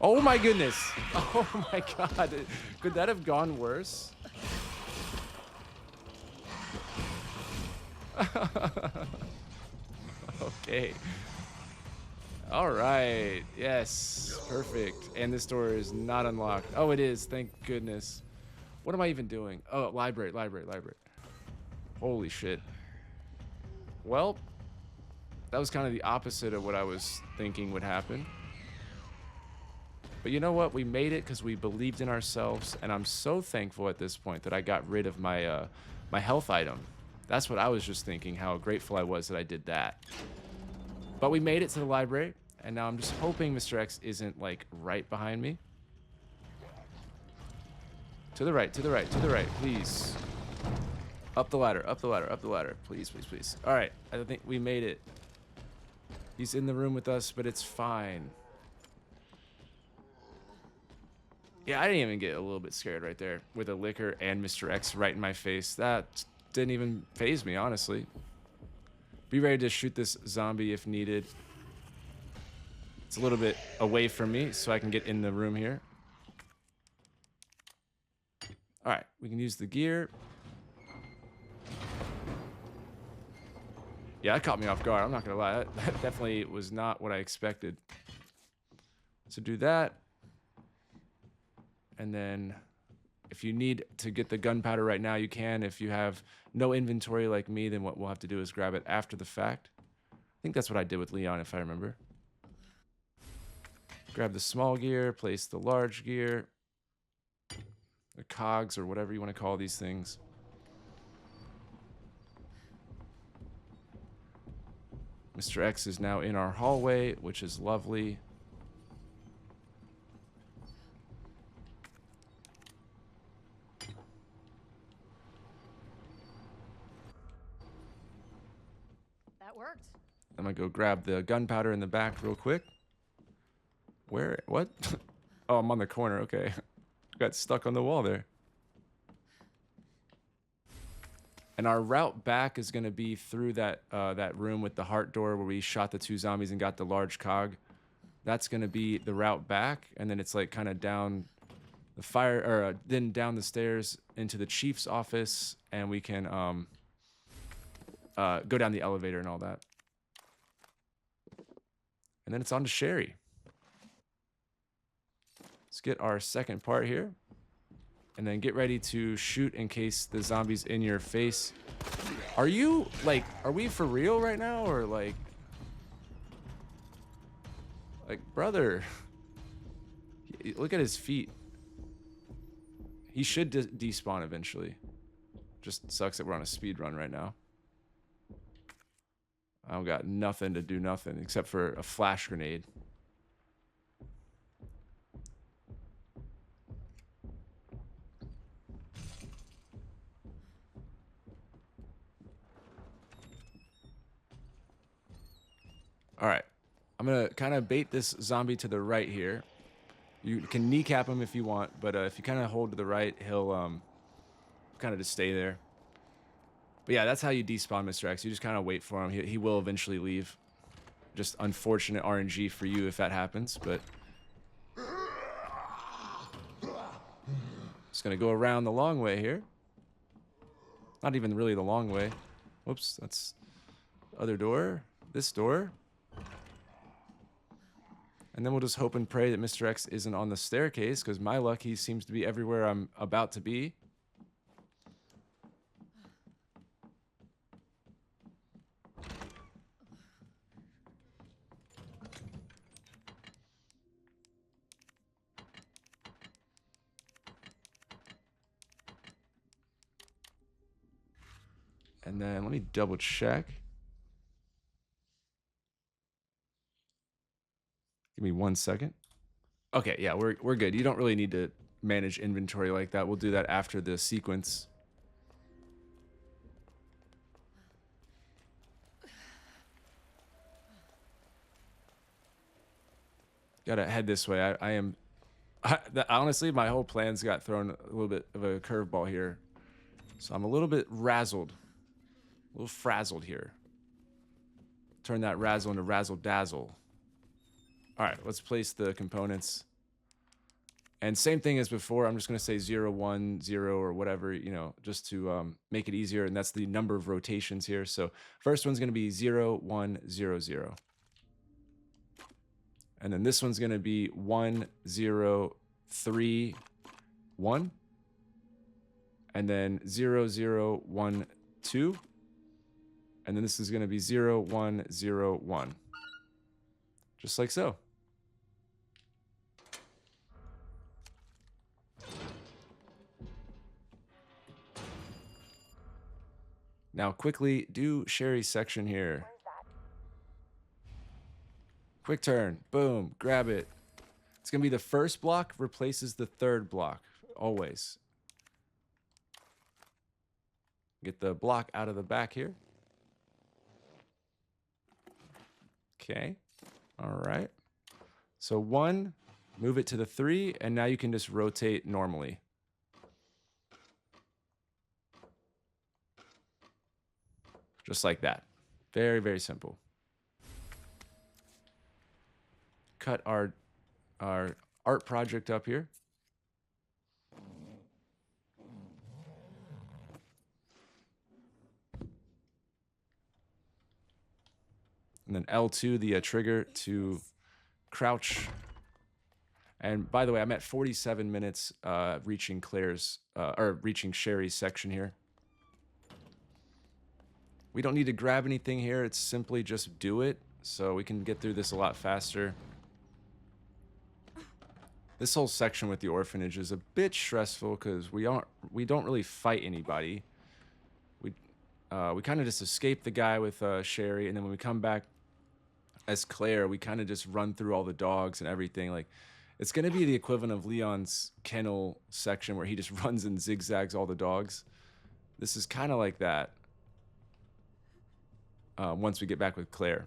Oh my goodness. Oh my god. Could that have gone worse? Okay. All right. Yes. Perfect. And this door is not unlocked. Oh, it is. Thank goodness. What am I even doing? Oh, library. Holy shit. Well, that was kind of the opposite of what I was thinking would happen. But you know what? We made it because we believed in ourselves, and I'm so thankful at this point that I got rid of my my health item. That's what I was just thinking, how grateful I was that I did that. But we made it to the library, and now I'm just hoping Mr. X isn't, like, right behind me. To the right, please. Up the ladder, please. All right, I think we made it. He's in the room with us, but it's fine. Yeah, I didn't even get a little bit scared right there with a liquor and Mr. X right in my face. That didn't even faze me, honestly. Be ready to shoot this zombie if needed. It's a little bit away from me, so I can get in the room here. All right, we can use the gear. Yeah, that caught me off guard. I'm not gonna lie. That definitely was not what I expected. So do that. And then if you need to get the gunpowder right now, you can. If you have no inventory like me, then what we'll have to do is grab it after the fact. I think that's what I did with Leon, if I remember. Grab the small gear, place the large gear. The cogs, or whatever you want to call these things. Mr. X is now in our hallway, which is lovely. That worked. I'm gonna go grab the gunpowder in the back real quick. Where? What? Oh, I'm on the corner. Okay. Got stuck on the wall there. And our route back is going to be through that room with the heart door where we shot the 2 zombies and got the large cog. That's going to be the route back, and then it's like kind of down the fire, or then down the stairs into the chief's office, and we can go down the elevator and all that. And then it's on to Sherry. Let's get our second part here. And then get ready to shoot in case the zombie's in your face. Are you, like, are we for real right now? Or, like, brother. Look at his feet. He should despawn eventually. Just sucks that we're on a speed run right now. I don't got nothing to do nothing except for a flash grenade. All right. I'm going to kind of bait this zombie to the right here. You can kneecap him if you want, but if you kind of hold to the right, he'll kind of just stay there. But yeah, that's how you despawn Mr. X. You just kind of wait for him. He will eventually leave. Just unfortunate RNG for you if that happens, but just going to go around the long way here. Not even really the long way. Whoops, that's the other door. This door. And then we'll just hope and pray that Mr. X isn't on the staircase, because my luck, he seems to be everywhere I'm about to be. And then let me double check. Give me 1 second. Okay, yeah, we're good. You don't really need to manage inventory like that. We'll do that after the sequence. Gotta head this way. Honestly, my whole plans got thrown a little bit of a curveball here. So I'm a little bit razzled. A little frazzled here. Turn that razzle into razzle dazzle. All right, let's place the components. And same thing as before, I'm just going to say 0, 1, 0, or whatever, you know, just to make it easier. And that's the number of rotations here. So first one's going to be 0, 1, 0, 0. And then this one's going to be 1, 0, 3, 1. And then 0, 0, 1, 2. And then this is going to be 0, 1, 0, 1. Just like so. Now quickly do Sherry's section here. Quick turn. Boom. Grab it. It's going to be the first block replaces the third block. Always. Get the block out of the back here. Okay. All right. So 1, move it to the 3, and now you can just rotate normally. Just like that. Very, very simple. Cut our art project up here. And then L2, the trigger to crouch. And by the way, I'm at 47 minutes reaching reaching Sherry's section here. We don't need to grab anything here. It's simply just do it. So we can get through this a lot faster. This whole section with the orphanage is a bit stressful because we don't really fight anybody. We kind of just escape the guy with Sherry, and then when we come back as Claire, we kind of just run through all the dogs and everything. Like, it's gonna be the equivalent of Leon's kennel section where he just runs and zigzags all the dogs. This is kind of like that. Once we get back with Claire.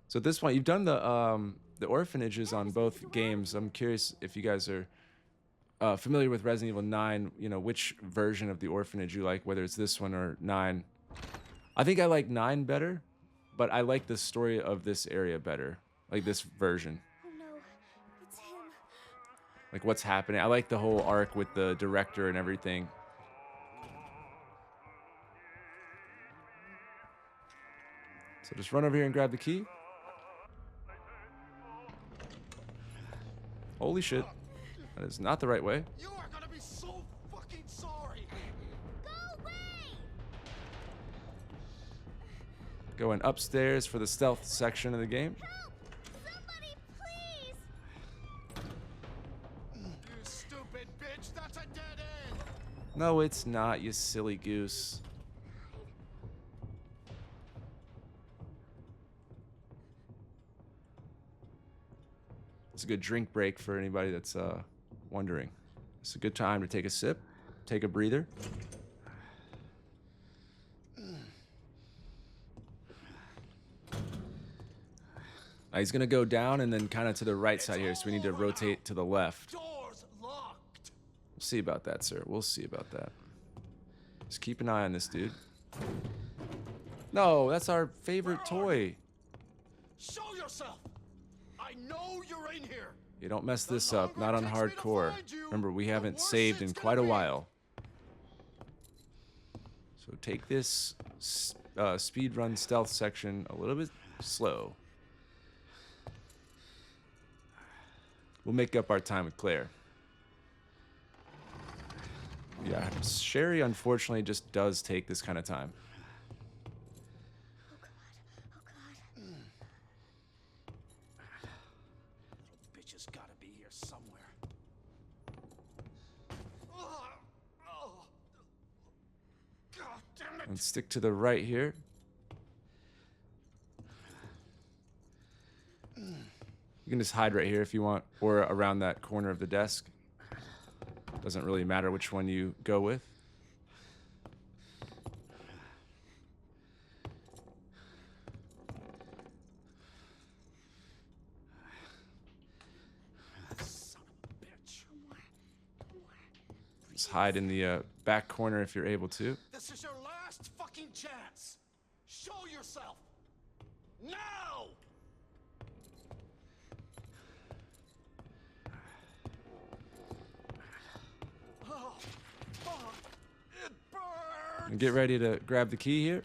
So at this point, you've done the orphanages on both games. I'm curious if you guys are familiar with Resident Evil 9, you know, which version of the orphanage you like, whether it's this one or 9. I think I like 9 better, but I like the story of this area better, like this version. Oh no, it's him. Like what's happening. I like the whole arc with the director and everything. So just run over here and grab the key. Holy shit. That is not the right way. You are gonna be so fucking sorry. Go away! Going upstairs for the stealth section of the game. Help! Somebody, please! You stupid bitch, that's a dead end. No, it's not, you silly goose. It's a good drink break for anybody that's wondering. It's a good time to take a sip, take a breather. Now he's gonna go down and then kind of to the right side here, so we need to rotate to the left. Doors locked. We'll see about that, sir. We'll see about that. Just keep an eye on this dude. No, that's our favorite toy. Show yourself. I know you're in here. You don't mess this up, not on hardcore. Remember, we haven't saved in quite a while. So take this speedrun stealth section a little bit slow. We'll make up our time with Claire. Yeah, Sherry unfortunately just does take this kind of time. Oh god, oh god. Little bitch has gotta be here somewhere. God damn it. And stick to the right here. You can just hide right here if you want, or around that corner of the desk. Doesn't really matter which one you go with. Son of a bitch. Just hide in the back corner if you're able to. This is your last fucking chance. Show yourself. Now! Oh, fuck. It burns. And get ready to grab the key here.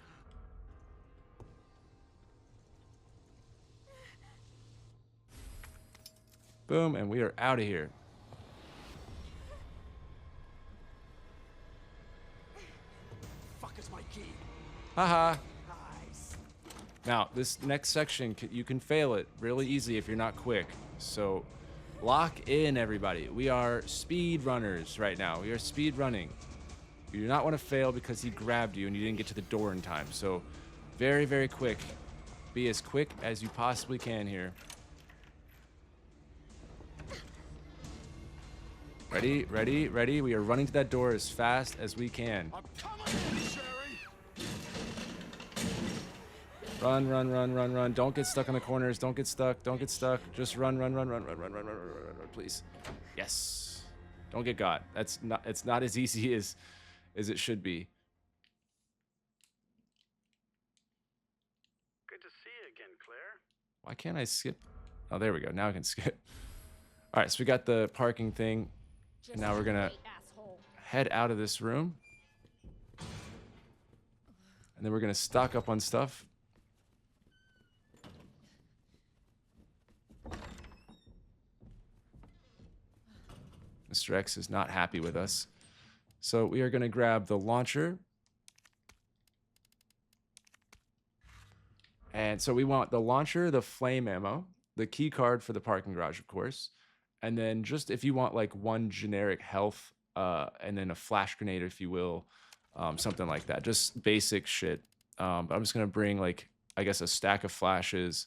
Boom, and we are out of here. Fuck is my key. Haha. Nice. Now, this next section, you can fail it really easy if you're not quick. So, lock in, everybody. We are speed runners right now. We are speed running. You do not want to fail because he grabbed you and you didn't get to the door in time. So, very, very quick. Be as quick as you possibly can here. Ready, ready, ready. We are running to that door as fast as we can. I'm coming in, Sherry. Run, run, run, run, run. Don't get stuck on the corners. Don't get stuck. Don't get stuck. Just run, run, run, run, run, run, run, run, run, run, run, please. Yes. Don't get got. That's not. It's not as easy as it should be. Good to see you again, Claire. Why can't I skip? Oh, there we go. Now I can skip. All right, so we got the parking thing. And now we're gonna Wait, asshole. head out of this room. And then we're gonna stock up on stuff. Mr. X is not happy with us. So we are gonna grab the launcher. And so we want the launcher, the flame ammo, the key card for the parking garage, of course. And then just if you want like one generic health, and then a flash grenade, if you will, something like that. Just basic shit. But I'm just gonna bring like, I guess, a stack of flashes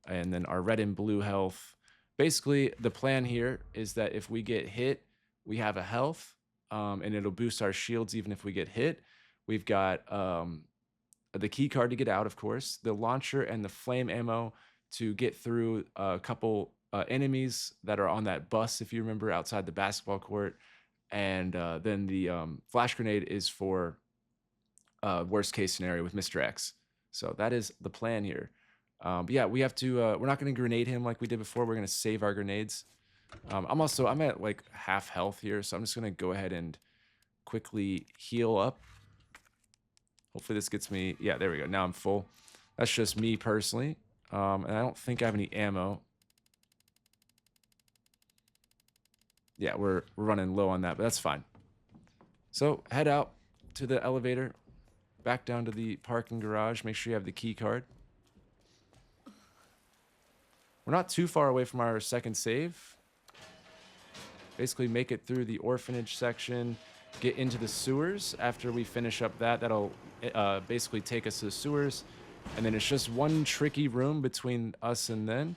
and then our red and blue health. Basically, the plan here is that if we get hit, we have a health, and it'll boost our shields even if we get hit. We've got the key card to get out, of course, the launcher and the flame ammo to get through a couple enemies that are on that bus, if you remember, outside the basketball court. And then the flash grenade is for worst case scenario with Mr. X. So that is the plan here. But yeah, we have to. We're not going to grenade him like we did before. We're going to save our grenades. I'm at like half health here, so I'm just going to go ahead and quickly heal up. Hopefully this gets me. Yeah, there we go. Now I'm full. That's just me personally. And I don't think I have any ammo. Yeah, we're running low on that, but that's fine. So head out to the elevator, back down to the parking garage. Make sure you have the key card. We're not too far away from our second save. Basically make it through the orphanage section, get into the sewers. After we finish up that, that'll basically take us to the sewers. And then it's just one tricky room between us and then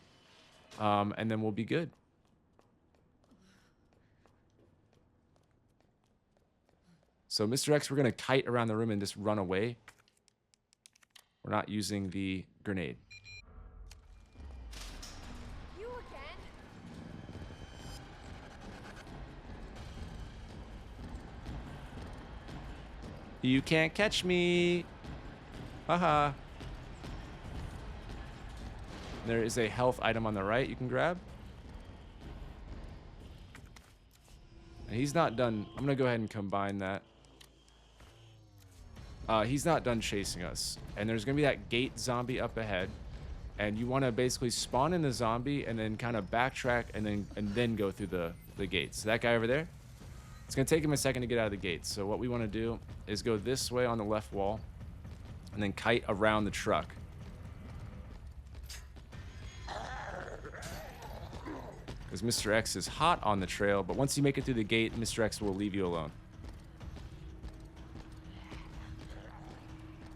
we'll be good. So Mr. X, we're going to kite around the room and just run away. We're not using the grenade. You again? You can't catch me. Haha. There is a health item on the right you can grab. And he's not done. I'm going to go ahead and combine that. He's not done chasing us. And there's going to be that gate zombie up ahead. And you want to basically spawn in the zombie and then kind of backtrack and then go through the gates. So that guy over there, it's going to take him a second to get out of the gates. So what we want to do is go this way on the left wall and then kite around the truck. Because Mr. X is hot on the trail, but once you make it through the gate, Mr. X will leave you alone.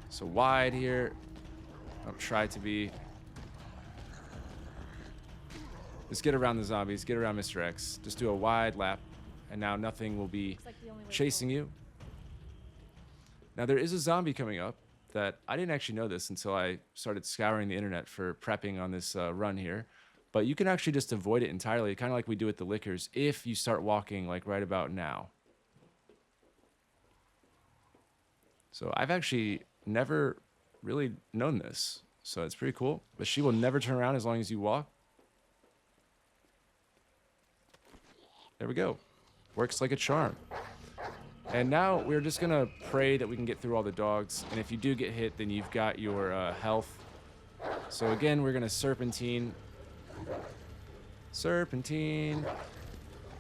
So wide here. I'll try to be. Just get around the zombies, get around Mr. X. Just do a wide lap, and now nothing will be chasing you. Now there is a zombie coming up that I didn't actually know this until I started scouring the internet for prepping on this run here. But you can actually just avoid it entirely, kind of like we do with the lickers, if you start walking like right about now. So I've actually never really known this. So it's pretty cool. But she will never turn around as long as you walk. There we go. Works like a charm. And now we're just going to pray that we can get through all the dogs. And if you do get hit, then you've got your health. So again, we're going to serpentine. Serpentine.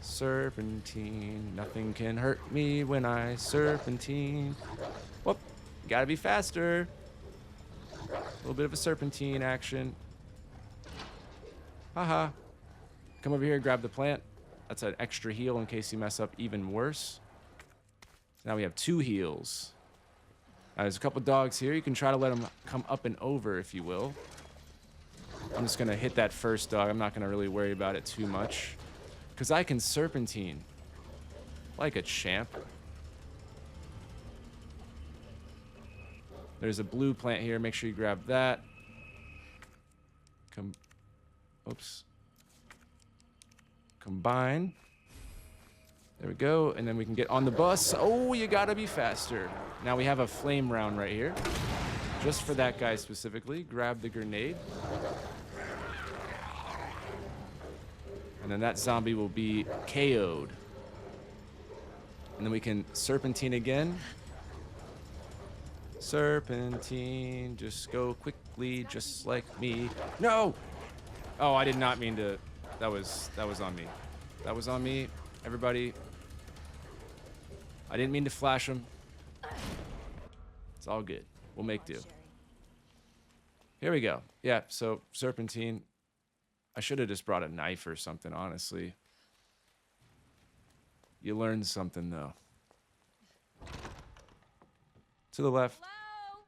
Serpentine. Nothing can hurt me when I serpentine. Whoop. Gotta be faster. A little bit of a serpentine action. Haha. Come over here and grab the plant. That's an extra heal in case you mess up even worse. Now we have 2 heals. There's a couple dogs here. You can try to let them come up and over, if you will. I'm just going to hit that first dog. I'm not going to really worry about it too much. Because I can serpentine. Like a champ. There's a blue plant here. Make sure you grab that. Oops. Combine. There we go. And then we can get on the bus. Oh, you gotta be faster. Now we have a flame round right here. Just for that guy specifically. Grab the grenade. And then that zombie will be KO'd. And then we can serpentine again. Serpentine. Just go quickly, just like me. No! Oh, I did not mean to. That was on me. That was on me. Everybody. I didn't mean to flash him. It's all good. We'll make do. Here we go. Yeah, so serpentine. I should have just brought a knife or something, honestly. You learned something, though. To the left. Hello?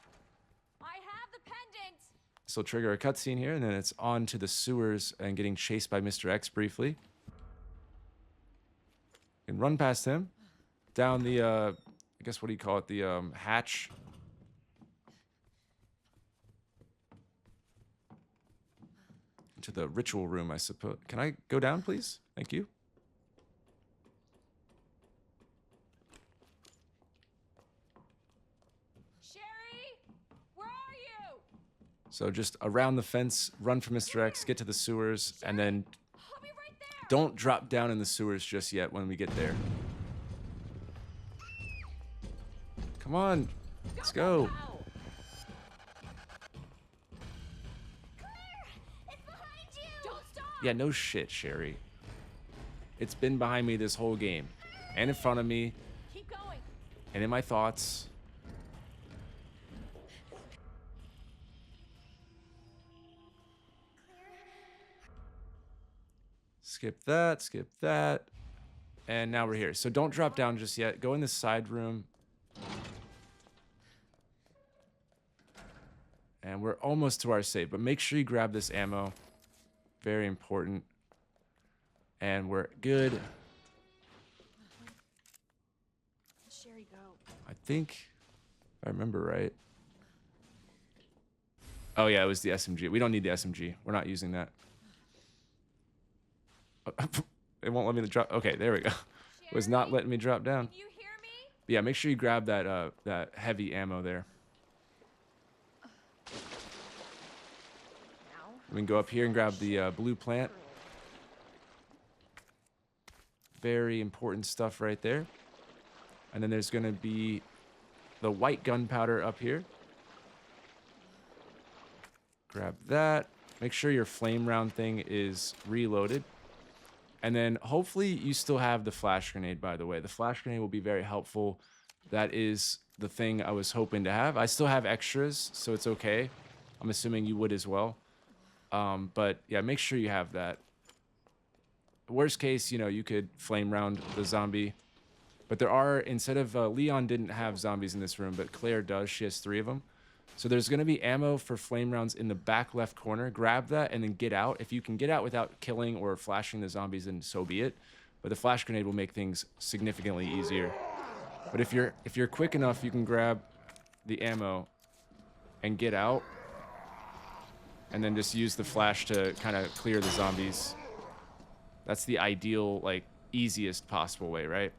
I have the pendant. So trigger a cutscene here, and then it's on to the sewers and getting chased by Mr. X briefly. You can run past him. Down the, I guess, what do you call it? The hatch. to the ritual room, I suppose. Can I go down, please? Thank you. Sherry, where are you? So just around the fence, run for Mr. X, get to the sewers, and then I'll be right there. don't drop down in the sewers just yet when we get there. Come on, let's go. Claire, it's behind you. Don't stop. Yeah, no shit, Sherry. It's been behind me this whole game, and in front of me, Keep going. and in my thoughts. Skip that, and now we're here. So don't drop down just yet. Go in the side room. And we're almost to our save, but make sure you grab this ammo. Very important. And we're good. Where'd Sherry go? I think, if I remember right. Oh yeah, it was the SMG. We don't need the SMG. We're not using that. It won't let me drop. Okay, there we go. It was not letting me drop down. Can you hear me? Yeah, make sure you grab that that heavy ammo there. Now. We can go up here and grab the blue plant. Very important stuff right there. And then there's going to be the white gunpowder up here. Grab that. Make sure your flame round thing is reloaded. And then hopefully you still have the flash grenade, by the way. The flash grenade will be very helpful. That is the thing I was hoping to have. I still have extras, so it's okay. I'm assuming you would as well. But yeah, make sure you have that. Worst case, you know, you could flame round the zombie. But there are, instead of, Leon didn't have zombies in this room, but Claire does. She has 3 of them. So there's going to be ammo for flame rounds in the back left corner. Grab that and then get out. If you can get out without killing or flashing the zombies, then so be it. But the flash grenade will make things significantly easier. But if you're quick enough, you can grab the ammo and get out. And then just use the flash to kind of clear the zombies. That's the ideal, like, easiest possible way, right?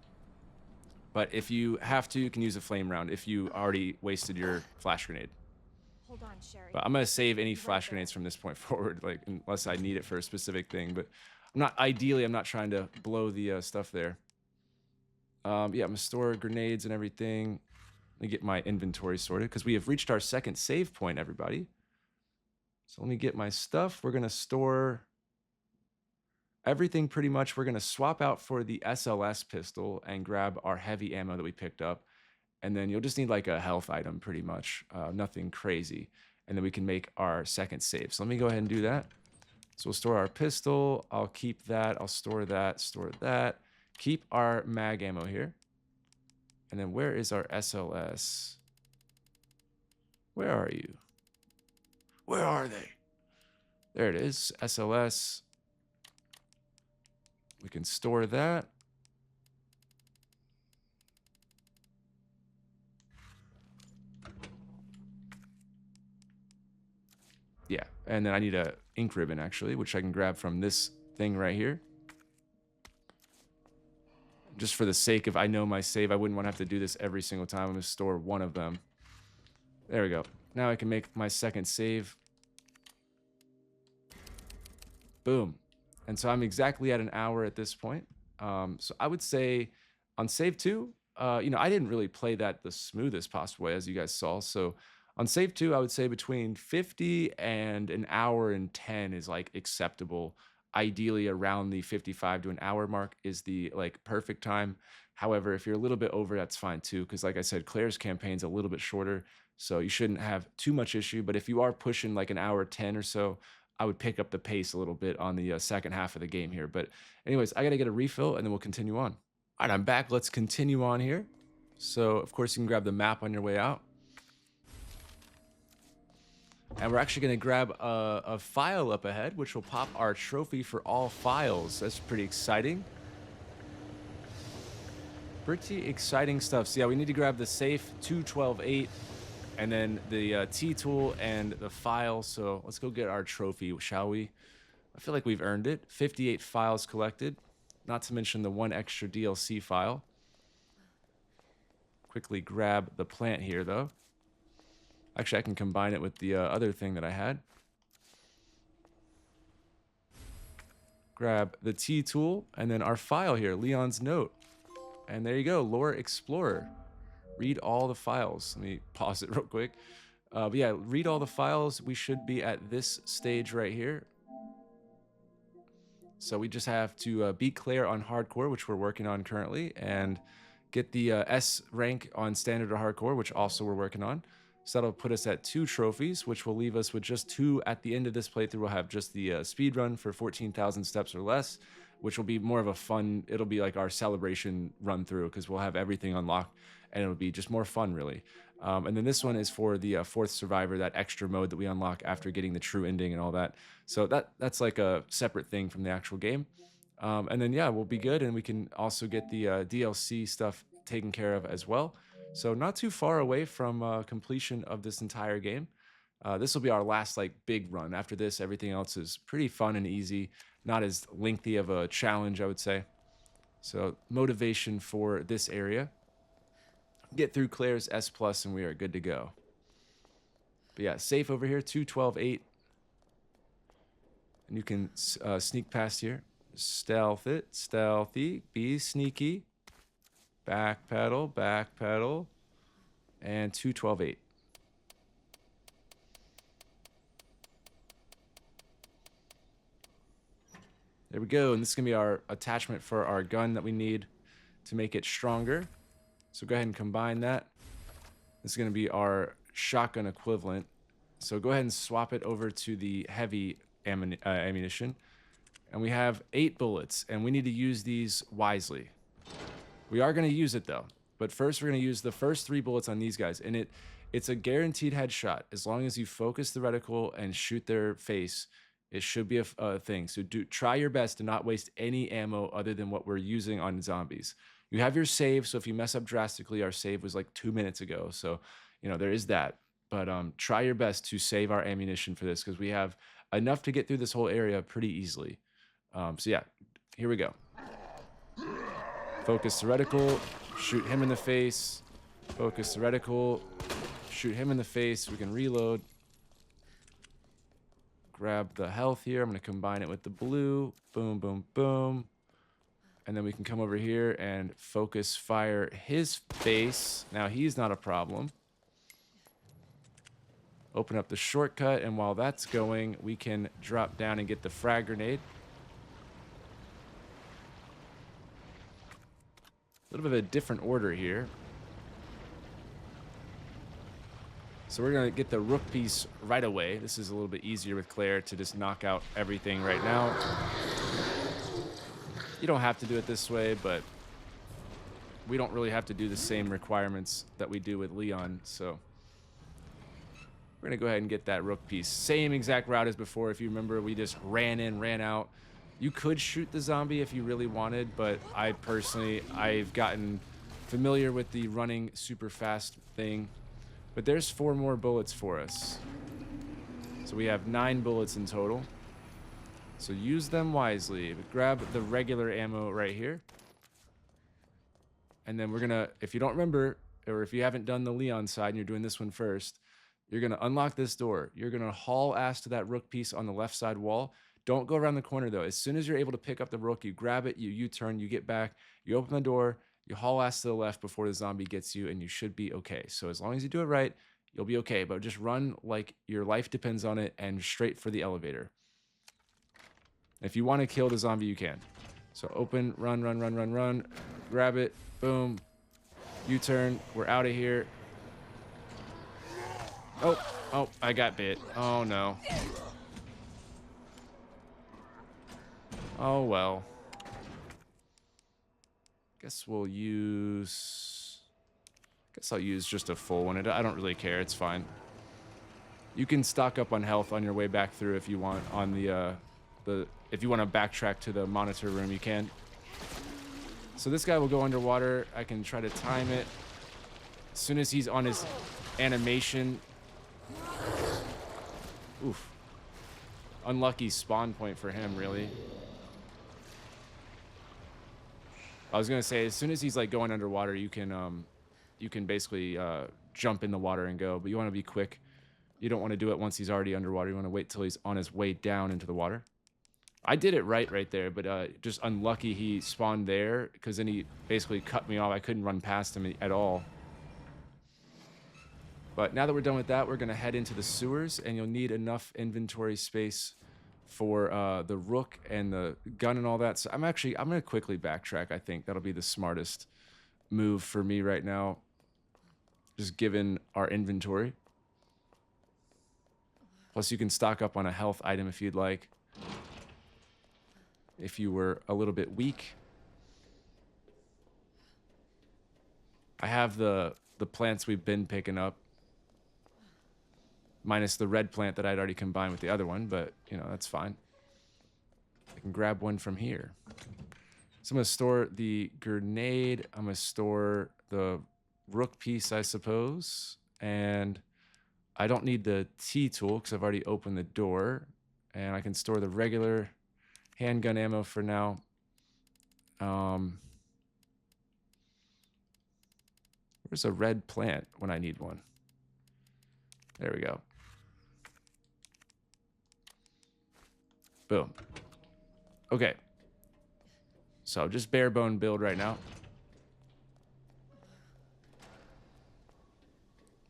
But if you have to, you can use a flame round if you already wasted your flash grenade. Hold on, Sherry. But I'm going to save any flash grenades from this point forward, like, unless I need it for a specific thing. But I'm not trying to blow the stuff there. Yeah, I'm going to store grenades and everything. Let me get my inventory sorted, because we have reached our second save point, everybody. So let me get my stuff. We're going to store everything pretty much. We're going to swap out for the SLS pistol and grab our heavy ammo that we picked up. And then you'll just need like a health item pretty much. Nothing crazy. And then we can make our second save. So let me go ahead and do that. So we'll store our pistol. I'll keep that. I'll store that. Store that. Keep our mag ammo here. And then where is our SLS? Where are you? Where are they? There it is. SLS. We can store that. Yeah, and then I need a ink ribbon actually, which I can grab from this thing right here. Just for the sake of, I know my save, I wouldn't want to have to do this every single time. I'm going to store one of them. There we go. Now I can make my second save. Boom. And so I'm exactly at an hour at this point. So I would say on save 2, you know, I didn't really play that the smoothest possible way, as you guys saw. So on save 2, I would say between 50 and an hour and 10 is like acceptable. Ideally around the 55 to an hour mark is the like perfect time. However, if you're a little bit over, that's fine too. Because like I said, Claire's campaign's a little bit shorter, so you shouldn't have too much issue. But if you are pushing like an hour 10 or so, I would pick up the pace a little bit on the second half of the game here. But anyways, I got to get a refill and then we'll continue on. All right, I'm back. Let's continue on here. So of course you can grab the map on your way out. And we're actually going to grab a file up ahead, which will pop our trophy for all files. That's pretty exciting. Pretty exciting stuff. So yeah, we need to grab the safe 212-8 and then the T-tool and the file. So let's go get our trophy, shall we? I feel like we've earned it. 58 files collected, not to mention the 1 extra DLC file. Quickly grab the plant here, though. Actually, I can combine it with the other thing that I had. Grab the T tool, and then our file here, Leon's note. And there you go, Lore Explorer. Read all the files. Let me pause it real quick. But yeah, read all the files. We should be at this stage right here. So we just have to beat Claire on hardcore, which we're working on currently, and get the S rank on standard or hardcore, which also we're working on. So that'll put us at 2 trophies, which will leave us with just 2 at the end of this playthrough. We'll have just the speed run for 14,000 steps or less, which will be more of a fun, it'll be like our celebration run through because we'll have everything unlocked and it'll be just more fun, really. And then this one is for the 4th survivor, that extra mode that we unlock after getting the true ending and all that. So that's like a separate thing from the actual game. And then, yeah, we'll be good. And we can also get the DLC stuff taken care of as well. So not too far away from completion of this entire game. This will be our last like big run. After this, everything else is pretty fun and easy. Not as lengthy of a challenge, I would say. So motivation for this area. Get through Claire's S+, and we are good to go. But yeah, safe over here, 212.8. And you can sneak past here. Stealth it, stealthy, be sneaky. Backpedal, and 212.8. There we go, and this is gonna be our attachment for our gun that we need to make it stronger. So go ahead and combine that. This is gonna be our shotgun equivalent. So go ahead and swap it over to the heavy ammunition. And we have 8 bullets, and we need to use these wisely. We are going to use it, though. But first, we're going to use the first 3 bullets on these guys. And it's a guaranteed headshot. As long as you focus the reticle and shoot their face, it should be a thing. So try your best to not waste any ammo other than what we're using on zombies. You have your save, so if you mess up drastically, our save was like 2 minutes ago. So, you know, there is that. But try your best to save our ammunition for this because we have enough to get through this whole area pretty easily. So yeah, here we go. Focus the reticle, shoot him in the face. Focus the reticle, shoot him in the face. We can reload. Grab the health here. I'm going to combine it with the blue. Boom, boom, boom. And then we can come over here and focus fire his face. Now he's not a problem. Open up the shortcut, and while that's going, we can drop down and get the frag grenade. A little bit of a different order here. So we're going to get the rook piece right away. This is a little bit easier with Claire to just knock out everything right now. You don't have to do it this way, but we don't really have to do the same requirements that we do with Leon, so we're going to go ahead and get that rook piece. Same exact route as before. If you remember, we just ran in, ran out. You could shoot the zombie if you really wanted, but I've gotten familiar with the running super fast thing. But there's 4 more bullets for us. So we have 9 bullets in total. So use them wisely. Grab the regular ammo right here. And then we're gonna, if you don't remember, or if you haven't done the Leon side and you're doing this one first, you're gonna unlock this door. You're gonna haul ass to that rook piece on the left side wall. Don't go around the corner though. As soon as you're able to pick up the rook, you grab it, you U-turn, you get back, you open the door, you haul ass to the left before the zombie gets you, and you should be okay. So as long as you do it right, you'll be okay. But just run like your life depends on it and straight for the elevator. If you want to kill the zombie, you can. So open, run, run, run, run, run. Grab it, boom. U-turn, we're out of here. Oh, I got bit. Oh no. Oh well. Guess I'll use just a full one. I don't really care. It's fine. You can stock up on health on your way back through if you want. On the if you want to backtrack to the monitor room, you can. So this guy will go underwater. I can try to time it. As soon as he's on his animation. Oof. unlucky spawn point for him, really. I was gonna say, as soon as he's like going underwater, you can basically jump in the water and go, but you want to be quick. You don't want to do it once he's already underwater. You want to wait till he's on his way down into the water. I did it right there, but just unlucky he spawned there, because then he basically cut me off. I couldn't run past him at all. But now that we're done with that, we're going to head into the sewers, and you'll need enough inventory space for the rook and the gun and all that. So I'm going to quickly backtrack. I think that'll be the smartest move for me right now, just given our inventory. Plus, you can stock up on a health item if you'd like, if you were a little bit weak. I have the plants we've been picking up, minus the red plant that I'd already combined with the other one, but, you know, that's fine. I can grab one from here. So I'm going to store the grenade. I'm going to store the rook piece, I suppose. And I don't need the T-tool because I've already opened the door. And I can store the regular handgun ammo for now. Where's a red plant when I need one? There we go. Boom. Okay. So just bare bone build right now.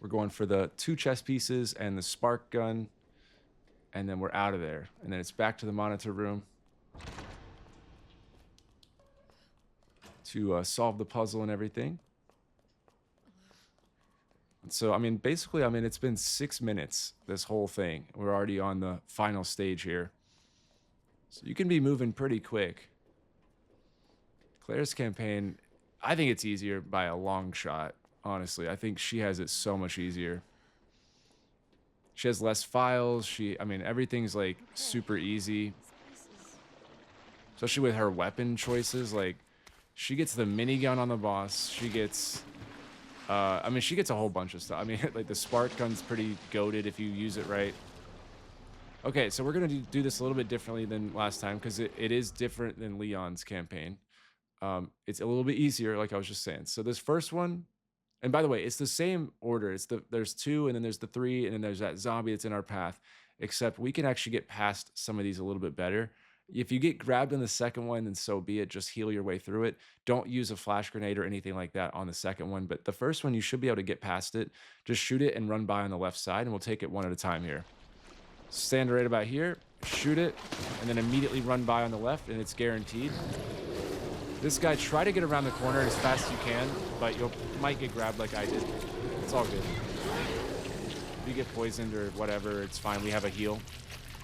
We're going for the 2 chest pieces and the spark gun. And then we're out of there. And then it's back to the monitor room to solve the puzzle and everything. And so, I mean, basically, it's been 6 minutes, this whole thing. We're already on the final stage here. So you can be moving pretty quick. Claire's campaign, I think it's easier by a long shot, honestly. I think she has it so much easier. She has less files. Everything's like super easy. Especially with her weapon choices. Like, she gets the minigun on the boss. She gets, she gets a whole bunch of stuff. Like the spark gun's pretty goated if you use it right. Okay, so we're going to do this a little bit differently than last time because it is different than Leon's campaign. It's a little bit easier, like I was just saying. So this first one, and by the way, it's the same order. There's 2, and then there's the 3, and then there's that zombie that's in our path. Except we can actually get past some of these a little bit better. If you get grabbed in the second one, then so be it. Just heal your way through it. Don't use a flash grenade or anything like that on the second one. But the first one, you should be able to get past it. Just shoot it and run by on the left side, and we'll take it one at a time here. Stand right about here, shoot it, and then immediately run by on the left, and it's guaranteed. This guy, try to get around the corner as fast as you can, but you might get grabbed like I did. It's all good. If you get poisoned or whatever, it's fine. We have a heal.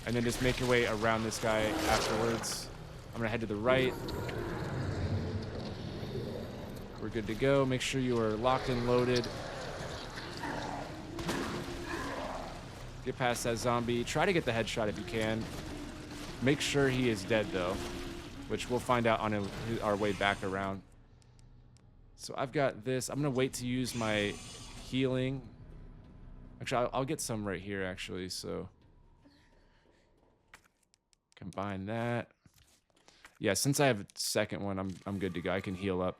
And then just make your way around this guy afterwards. I'm going to head to the right. We're good to go. Make sure you are locked and loaded. Get past that zombie. Try to get the headshot if you can. Make sure he is dead, though, which we'll find out on our way back around. So I've got this. I'm going to wait to use my healing. Actually, I'll get some right here, actually, so combine that. Yeah, since I have a second one, I'm good to go. I can heal up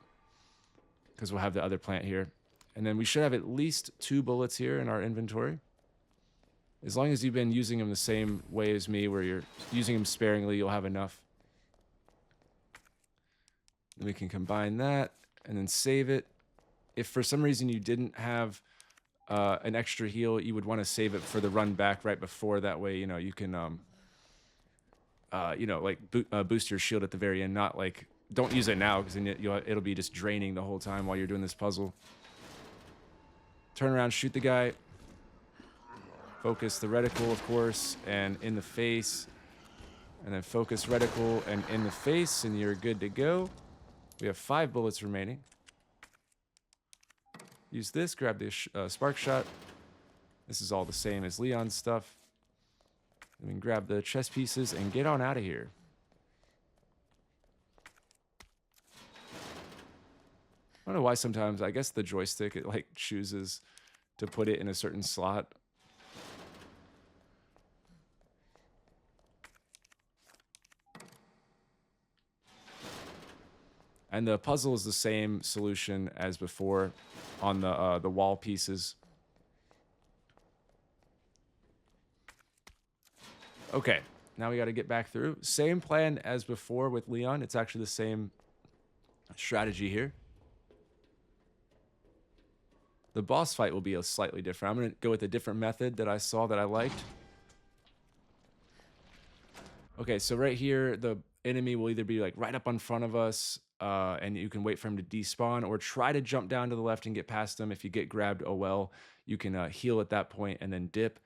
because we'll have the other plant here. And then we should have at least 2 bullets here in our inventory. As long as you've been using them the same way as me, where you're using them sparingly, you'll have enough. Then we can combine that and then save it. If for some reason you didn't have an extra heal, you would want to save it for the run back right before. That way, you can, boost your shield at the very end. Not like, don't use it now because then it'll be just draining the whole time while you're doing this puzzle. Turn around, shoot the guy. Focus the reticle, of course, and in the face. And then focus reticle and in the face, and you're good to go. We have 5 bullets remaining. Use this, grab the spark shot. This is all the same as Leon's stuff. And we can grab the chest pieces and get on out of here. I don't know why sometimes, I guess the joystick, it like chooses to put it in a certain slot. And the puzzle is the same solution as before on the wall pieces. Okay, now we got to get back through. Same plan as before with Leon. It's actually the same strategy here. The boss fight will be a slightly different. I'm going to go with a different method that I saw that I liked. Okay, so right here, the enemy will either be like right up in front of us, and you can wait for him to despawn, or try to jump down to the left and get past him. If you get grabbed, oh well, you can heal at that point and then dip.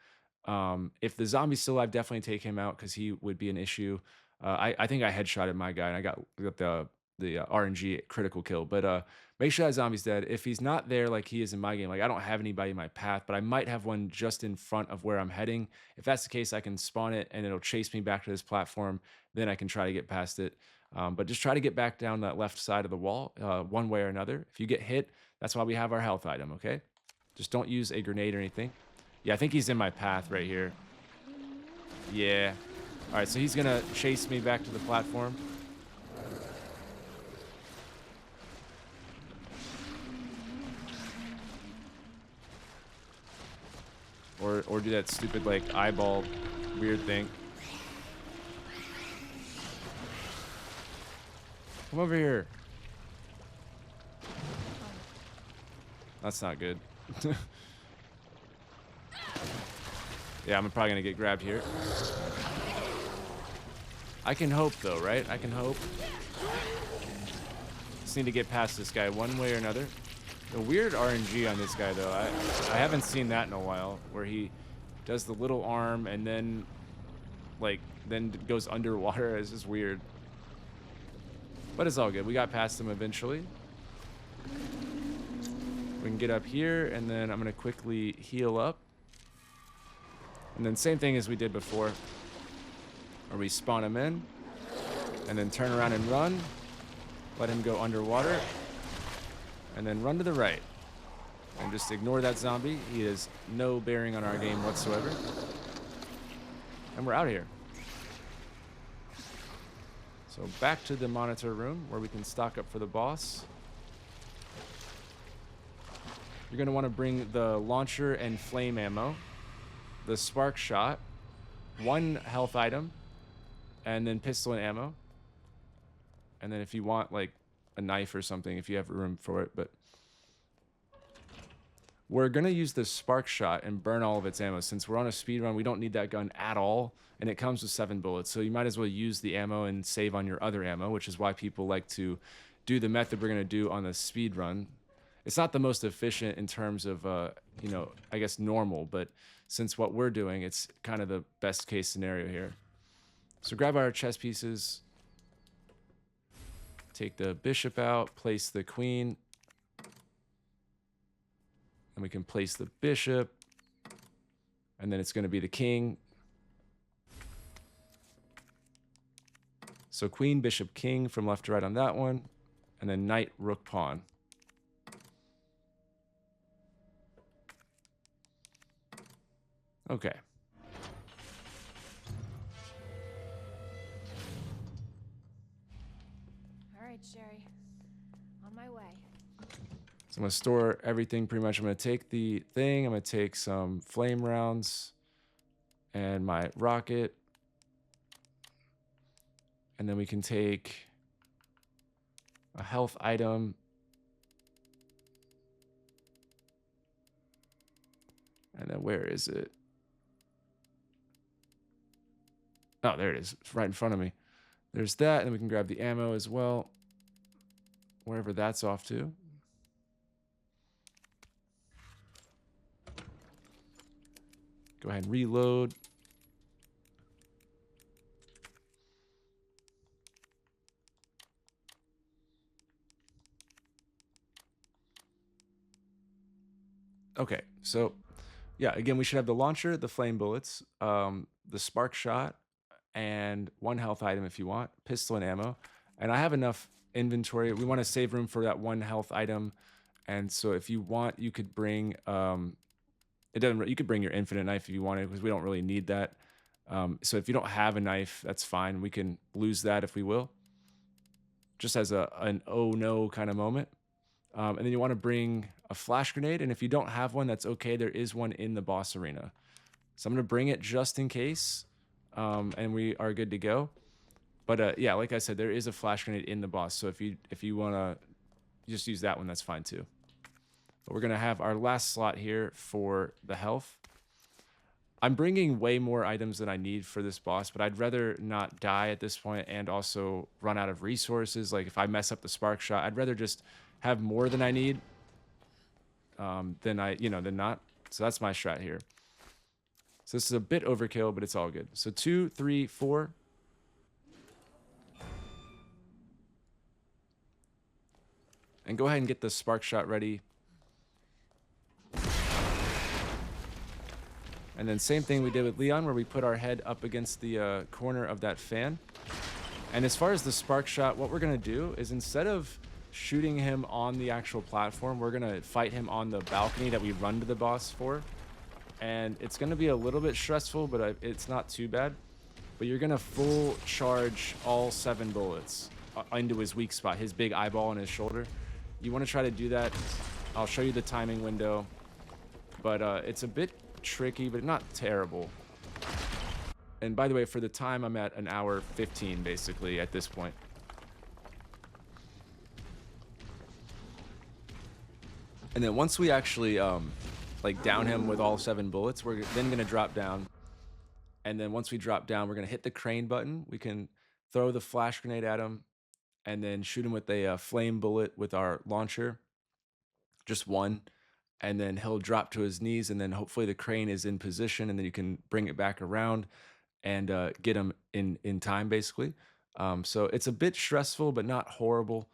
If the zombie's still alive, definitely take him out because he would be an issue. I think I headshotted my guy and I got the RNG critical kill, but make sure that zombie's dead. If he's not there like he is in my game, like I don't have anybody in my path, but I might have one just in front of where I'm heading. If that's the case, I can spawn it and it'll chase me back to this platform. Then I can try to get past it. But just try to get back down that left side of the wall one way or another. If you get hit, that's why we have our health item, okay? Just don't use a grenade or anything. Yeah, I think he's in my path right here. Yeah. All right, so he's going to chase me back to the platform. Or do that stupid, like, eyeball weird thing. Come over here. That's not good. Yeah, I'm probably going to get grabbed here. I can hope, though, right? I can hope. Just need to get past this guy one way or another. The weird RNG on this guy, though, I haven't seen that in a while, where he does the little arm and then, like, then goes underwater. It's just weird. But it's all good. We got past him eventually. We can get up here, and then I'm going to quickly heal up. And then same thing as we did before, where we spawn him in, and then turn around and run. Let him go underwater. And then run to the right. And just ignore that zombie. He has no bearing on our game whatsoever. And we're out of here. So back to the monitor room where we can stock up for the boss. You're going to want to bring the launcher and flame ammo, the spark shot, one health item, and then pistol and ammo. And then if you want like a knife or something, if you have room for it, but we're going to use the spark shot and burn all of its ammo. Since we're on a speed run, we don't need that gun at all, and it comes with 7 bullets, so you might as well use the ammo and save on your other ammo, which is why people like to do the method we're going to do on the speed run. It's not the most efficient in terms of, you know, I guess normal, but since what we're doing, it's kind of the best case scenario here. So grab our chess pieces, take the bishop out, place the queen, and we can place the bishop, and then it's going to be the king. So queen, bishop, king from left to right on that one, and then knight, rook, pawn. Okay. All right, Sherry. On my way. So I'm going to store everything pretty much. I'm going to take the thing. I'm going to take some flame rounds and my rocket. And then we can take a health item. And then where is it? Oh, there it is. It's right in front of me. There's that. And then we can grab the ammo as well, wherever that's off to. Go ahead and reload. Okay, so yeah, again, we should have the launcher, the flame bullets, the spark shot, and one health item if you want, pistol and ammo. And I have enough inventory. We want to save room for that one health item. And so if you want, you could bring, you could bring your infinite knife if you wanted, because we don't really need that. So if you don't have a knife, that's fine. We can lose that if we will. just as an oh no kind of moment. And then you want to bring a flash grenade. And if you don't have one, that's okay. There is one in the boss arena. So I'm going to bring it just in case. And we are good to go. But yeah, like I said, there is a flash grenade in the boss. So if you want to just use that one, that's fine too. But we're going to have our last slot here for the health. I'm bringing way more items than I need for this boss, but I'd rather not die at this point and also run out of resources. Like if I mess up the spark shot, I'd rather just have more than I need than not. So that's my strat here. So this is a bit overkill, but it's all good. So 2, 3, 4. And go ahead and get the spark shot ready. And then same thing we did with Leon, where we put our head up against the corner of that fan. And as far as the spark shot, what we're going to do is instead of shooting him on the actual platform, we're going to fight him on the balcony that we run to the boss for. And it's going to be a little bit stressful, but it's not too bad. But you're going to full charge all 7 bullets into his weak spot, his big eyeball on his shoulder. You want to try to do that. I'll show you the timing window. But it's a bit tricky, but not terrible. And by the way, for the time, I'm at 1 hour 15 basically at this point. And then once we actually like down him with all 7 bullets, we're then going to drop down. And then once we drop down, we're going to hit the crane button. We can throw the flash grenade at him and then shoot him with a flame bullet with our launcher. Just one. And then he'll drop to his knees, and then hopefully the crane is in position, and then you can bring it back around and get him in time, basically. So it's a bit stressful, but not horrible.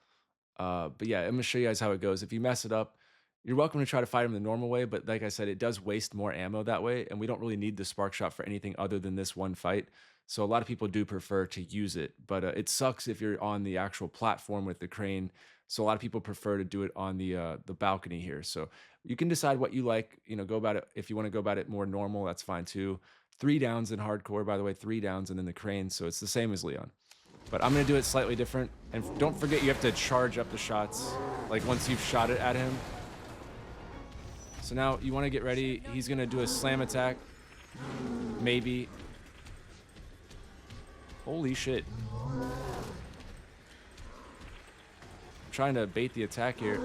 But yeah, I'm going to show you guys how it goes. If you mess it up, you're welcome to try to fight him the normal way, but like I said, it does waste more ammo that way, and we don't really need the spark shot for anything other than this one fight. So a lot of people do prefer to use it, but it sucks if you're on the actual platform with the crane. So a lot of people prefer to do it on the balcony here. So you can decide what you like. Go about it. If you want to go about it more normal, that's fine too. 3 downs in hardcore, by the way, 3 downs and then the crane. So it's the same as Leon. But I'm going to do it slightly different. And don't forget, you have to charge up the shots, like once you've shot it at him. So now you want to get ready. He's going to do a slam attack. Maybe. Holy shit. Trying to bait the attack here.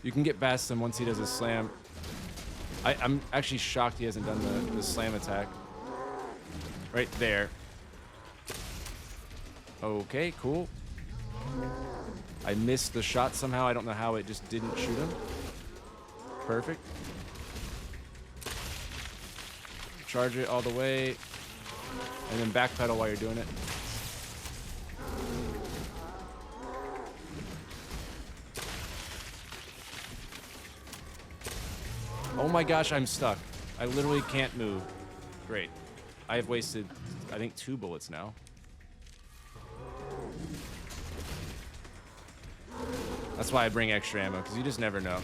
You can get past him once he does a slam. I'm actually shocked he hasn't done the slam attack. Right there. Okay, cool. I missed the shot somehow. I don't know how it just didn't shoot him. Perfect. Charge it all the way. And then backpedal while you're doing it. Oh my gosh, I'm stuck. I literally can't move. Great. I have wasted, I think, 2 bullets now. That's why I bring extra ammo, because you just never know.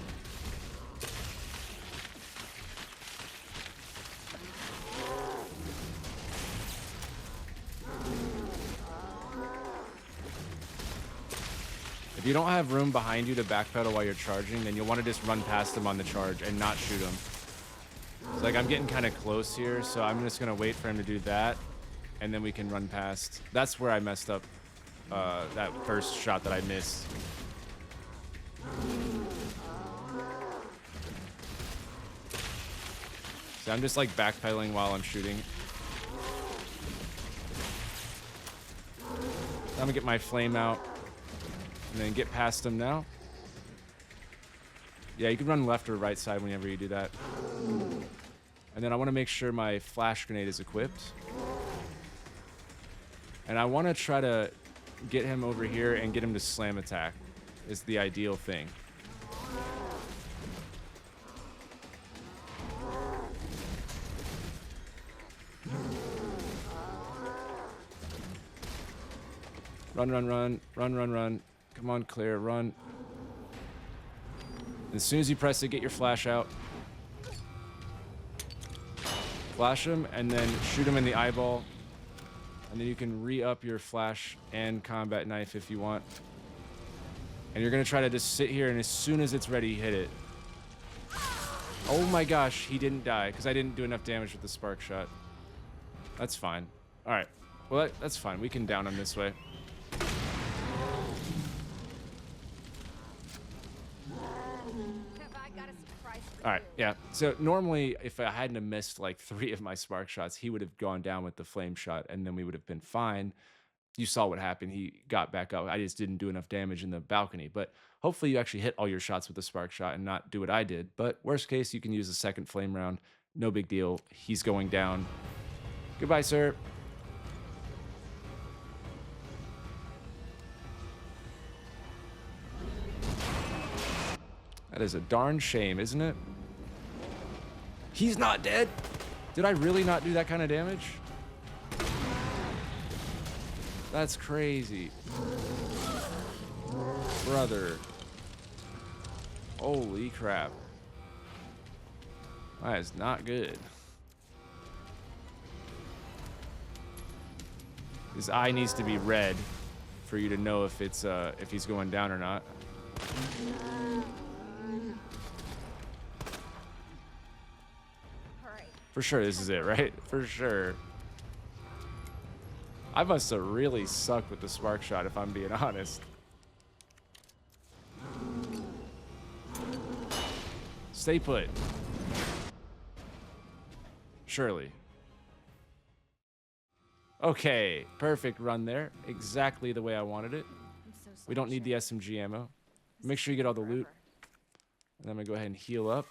If you don't have room behind you to backpedal while you're charging, then you'll want to just run past him on the charge and not shoot him. It's like I'm getting kind of close here, so I'm just going to wait for him to do that, and then we can run past. That's where I messed up that first shot that I missed. So I'm just like backpedaling while I'm shooting. I'm going to get my flame out. And then get past him now. Yeah, you can run left or right side whenever you do that. And then I want to make sure my flash grenade is equipped. And I want to try to get him over here and get him to slam attack is the ideal thing. Run, run, run, run, run, run. Come on, Claire, run. As soon as you press it, get your flash out. Flash him, and then shoot him in the eyeball. And then you can re-up your flash and combat knife if you want. And you're going to try to just sit here, and as soon as it's ready, hit it. Oh my gosh, he didn't die because I didn't do enough damage with the spark shot. That's fine. All right. Well, that's fine. We can down him this way. Have I got a surprise for All right, you? yeah. So normally, if I hadn't have missed like 3 of my spark shots, he would have gone down with the flame shot, and then we would have been fine. You saw what happened. He got back up. I just didn't do enough damage in the balcony. But hopefully, you actually hit all your shots with the spark shot and not do what I did. But worst case, you can use a second flame round. No big deal. He's going down. Goodbye, sir. That is a darn shame, isn't it? He's not dead. Did I really not do that kind of damage? That's crazy. Brother. Holy crap. That is not good. His eye needs to be red for you to know if it's if he's going down or not. All right. For sure this is it, right? For sure. I must have really sucked with the spark shot if I'm being honest. Stay put. Surely. Okay, perfect run there. Exactly the way I wanted it. I'm so sorry. We don't need the SMG ammo. Make sure you get all the loot. And I'm gonna go ahead and heal up.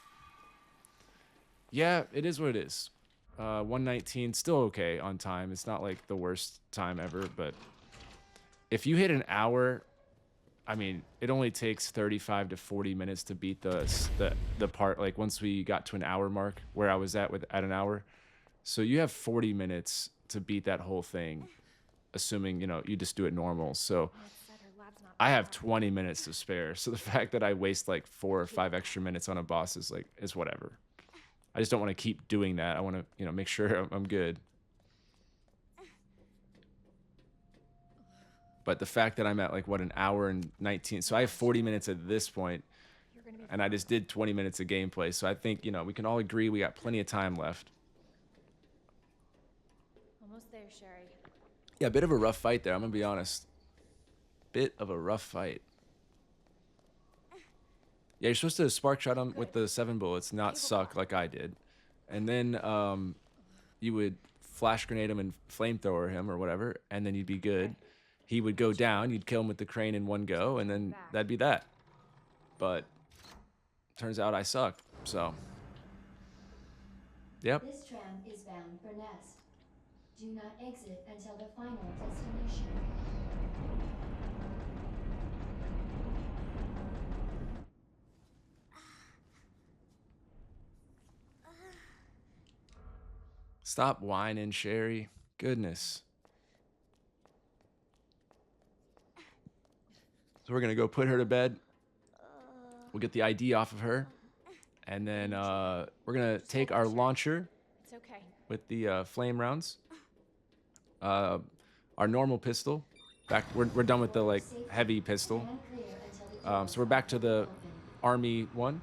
Yeah, it is what it is. 119, still okay on time. It's not like the worst time ever, but if you hit an hour, I mean, it only takes 35 to 40 minutes to beat the part. Like once we got to an hour mark, where I was at an hour, so you have 40 minutes to beat that whole thing, assuming you just do it normal. So I have 20 minutes to spare. So the fact that I waste like 4 or 5 extra minutes on a boss is whatever. I just don't want to keep doing that. I want to, make sure I'm good. But the fact that I'm at like an hour and 19, so I have 40 minutes at this point, and I just did 20 minutes of gameplay. So I think, we can all agree we got plenty of time left. Almost there, Sherry. Yeah, a bit of a rough fight there. I'm gonna be honest. Bit of a rough fight. Yeah, you're supposed to spark shot him with the 7 bullets, not suck like I did. And then you would flash grenade him and flamethrower him or whatever, and then you'd be good. He would go down, you'd kill him with the crane in one go, and then that'd be that. But turns out I suck, so. Yep. This tram is bound for Nest. Do not exit until the final destination. Stop whining, Sherry. Goodness. So we're going to go put her to bed. We'll get the ID off of her. And then we're going to take our launcher It's okay. with the flame rounds. Our normal pistol. We're done with the heavy pistol. So we're back to the army one.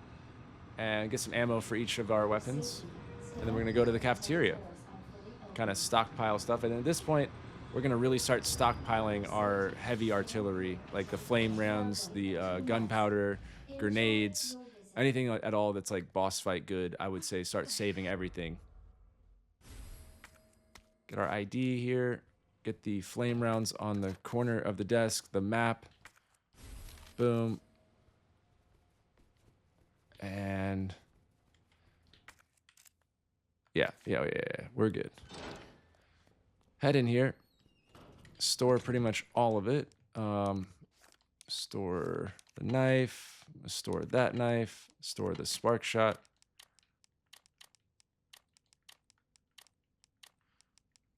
And get some ammo for each of our weapons. And then we're going to go to the cafeteria. Kind of stockpile stuff. And at this point, we're going to really start stockpiling our heavy artillery, like the flame rounds, the gunpowder, grenades, anything at all that's like boss fight good. I would say start saving everything. Get our ID here. Get the flame rounds on the corner of the desk, the map. Boom. And yeah, we're good. Head in here. Store pretty much all of it. Store the knife. Store that knife. Store the spark shot.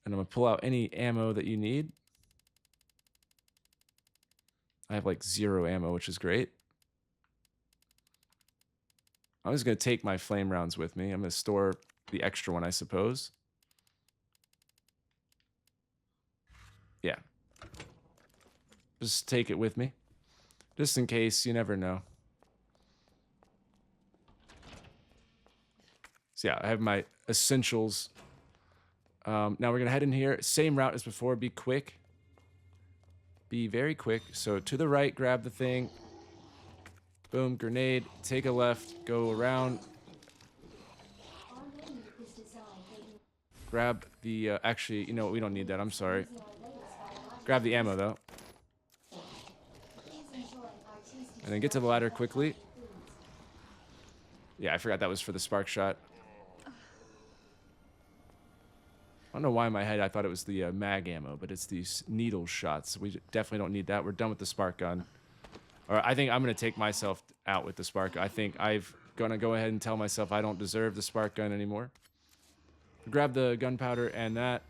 And I'm going to pull out any ammo that you need. I have 0 ammo, which is great. I'm just going to take my flame rounds with me. I'm going to store the extra one, I suppose. Yeah. Just take it with me. Just in case, you never know. So yeah, I have my essentials. Now we're going to head in here. Same route as before. Be quick. Be very quick. So to the right, grab the thing. Boom, grenade. Take a left. Go around. Our menu is designed for you. Grab the... actually, you know what? We don't need that. I'm sorry. Using our latest biological Grab the ammo, though. Please enjoy our tasty And then get to the ladder selection of quickly. healthy foods. Yeah, I forgot that was for the spark shot. I don't know why in my head I thought it was the mag ammo, but it's these needle shots. We definitely don't need that. We're done with the spark gun. Or I think I'm going to take myself out with the spark gun. I think I've going to go ahead and tell myself I don't deserve the spark gun anymore. Grab the gunpowder and that.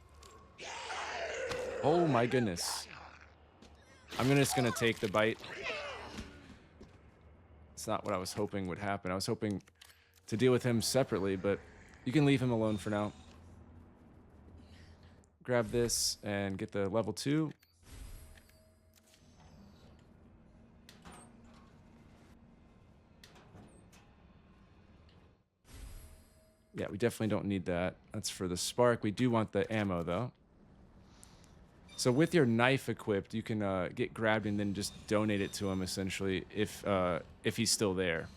Oh my goodness. I'm just going to take the bite. It's not what I was hoping would happen. I was hoping to deal with him separately, but you can leave him alone for now. Grab this and get the level 2. Yeah, we definitely don't need that. That's for the spark. We do want the ammo, though. So with your knife equipped, you can get grabbed and then just donate it to him, essentially, if he's still there.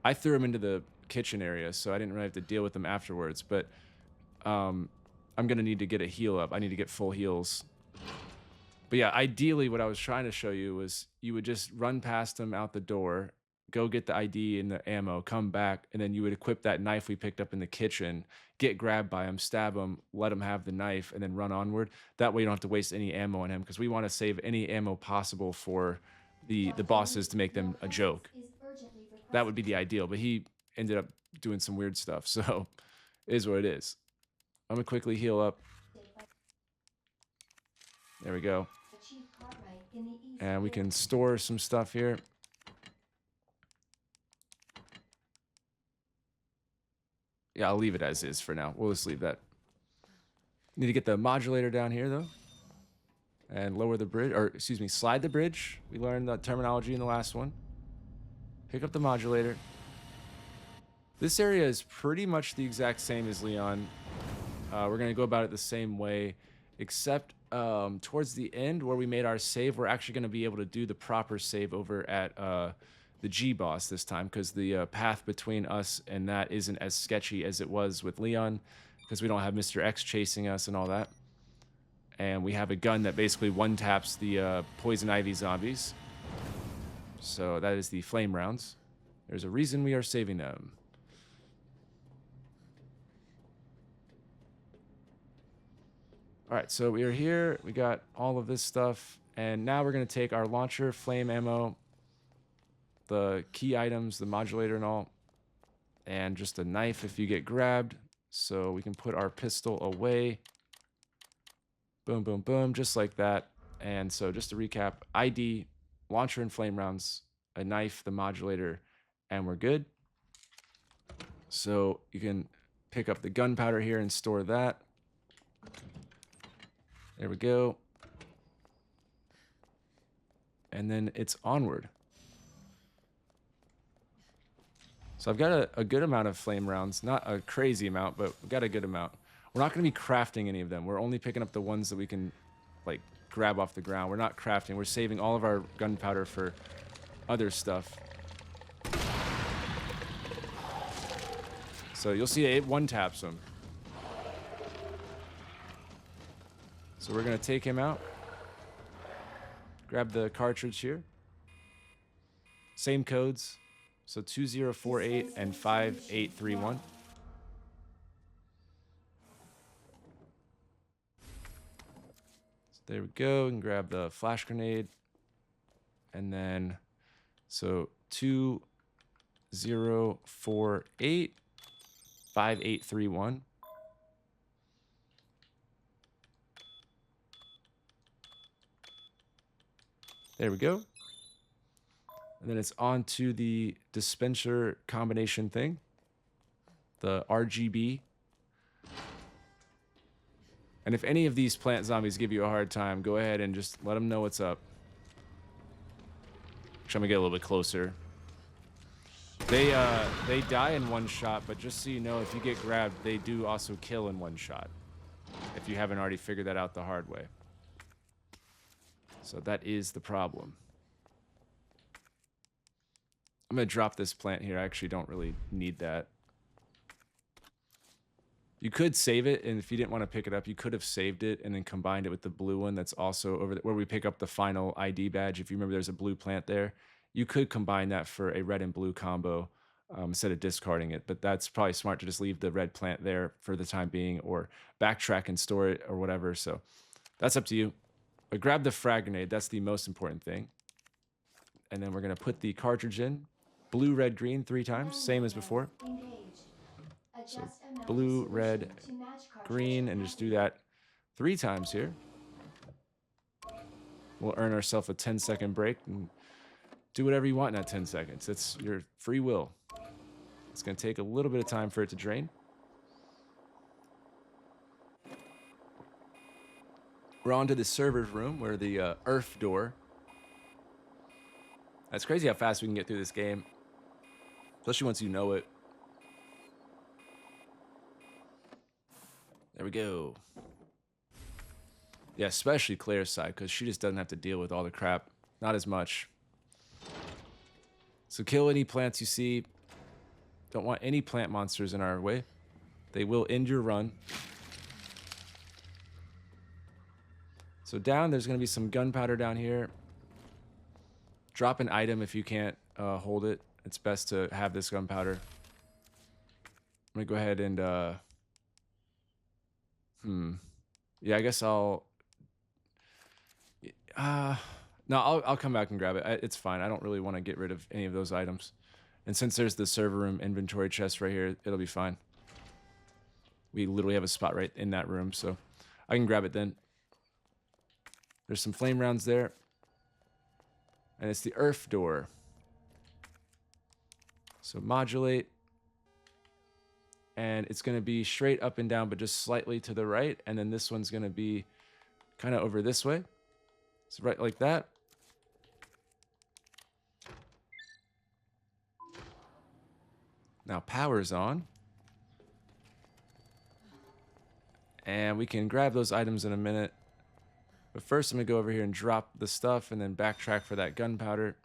I threw him into the kitchen area, so I didn't really have to deal with him afterwards, but I'm going to need to get a heal up. I need to get full heals. But yeah, ideally what I was trying to show you was you would just run past him out the door, go get the ID and the ammo, come back, and then you would equip that knife we picked up in the kitchen, get grabbed by him, stab him, let him have the knife, and then run onward. That way you don't have to waste any ammo on him, because we want to save any ammo possible for the bosses to make them a joke. Is urgently That would be requested. the ideal, but he ended up doing some weird stuff, so it is what it is. I'm going to quickly heal up. There we go. Chief Cartwright in the east And we Wing. can store some stuff here. Yeah, I'll leave it as is for now. We'll just leave that. Need to get the modulator down here, though. And lower the bridge, or excuse me, slide the bridge. We learned that terminology in the last one. Pick up the modulator. This area is pretty much the exact same as Leon. We're going to go about it the same way, except towards the end where we made our save, we're actually going to be able to do the proper save over at the G boss this time, because the path between us and that isn't as sketchy as it was with Leon, because we don't have Mr. X chasing us and all that. And we have a gun that basically one-taps the poison ivy zombies. So that is the flame rounds. There's a reason we are saving them. All right, so we are here. We got all of this stuff. And now we're going to take our launcher, flame ammo, the key items, the modulator and all, and just a knife if you get grabbed. So we can put our pistol away. Boom, boom, boom, just like that. And so just to recap, ID, launcher and flame rounds, a knife, the modulator, and we're good. So you can pick up the gunpowder here and store that. There we go. And then it's onward. So I've got a good amount of flame rounds. Not a crazy amount, but we've got a good amount. We're not going to be crafting any of them. We're only picking up the ones that we can, like, grab off the ground. We're not crafting. We're saving all of our gunpowder for other stuff. So you'll see it one-taps him. So we're going to take him out. Grab the cartridge here. Same codes. So 2048 and 5831. So there we go. And grab the flash grenade. And then, so 2048 5831. There we go. And then it's on to the dispenser combination thing. The RGB. And if any of these plant zombies give you a hard time, go ahead and just let them know what's up. I'm gonna get a little bit closer. They die in one shot, but just so you know, if you get grabbed, they do also kill in one shot. If you haven't already figured that out the hard way. So that is the problem. I'm gonna drop this plant here. I actually don't really need that. You could save it, and if you didn't want to pick it up, you could have saved it and then combined it with the blue one that's also over where we pick up the final ID badge. If you remember, there's a blue plant there. You could combine that for a red and blue combo instead of discarding it, but that's probably smart to just leave the red plant there for the time being or backtrack and store it or whatever. So that's up to you. But grab the frag grenade. That's the most important thing. And then we're going to put the cartridge in. Blue, red, green 3 times, same as before. So blue, red, green, and just do that 3 times here. We'll earn ourselves a 10-second break and do whatever you want in that 10 seconds. It's your free will. It's going to take a little bit of time for it to drain. We're on to the server's room where the earth door. That's crazy how fast we can get through this game, especially once you know it. There we go. Yeah, especially Claire's side, because she just doesn't have to deal with all the crap. Not as much. So kill any plants you see. Don't want any plant monsters in our way. They will end your run. So down, there's going to be some gunpowder down here. Drop an item if you can't hold it. It's best to have this gunpowder. I'm going to go ahead and... Yeah, I guess I'll... No, I'll come back and grab it. It's fine. I don't really want to get rid of any of those items. And since there's the server room inventory chest right here, it'll be fine. We literally have a spot right in that room, so I can grab it then. There's some flame rounds there. And it's the earth door. So modulate. And it's going to be straight up and down, but just slightly to the right. And then this one's going to be kind of over this way. So right like that. Now power's on. And we can grab those items in a minute. But first I'm going to go over here and drop the stuff and then backtrack for that gunpowder.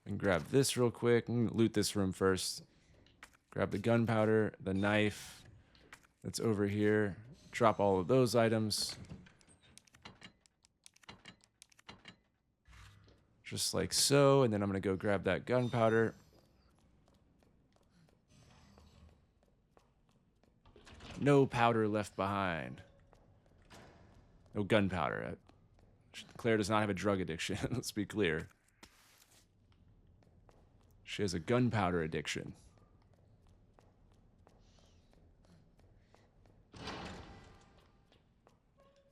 And grab this real quick. I'm gonna loot this room first. Grab the gunpowder, the knife that's over here. Drop all of those items. Just like so. And then I'm going to go grab that gunpowder. No powder left behind. No gunpowder. Claire does not have a drug addiction. Let's be clear. She has a gunpowder addiction.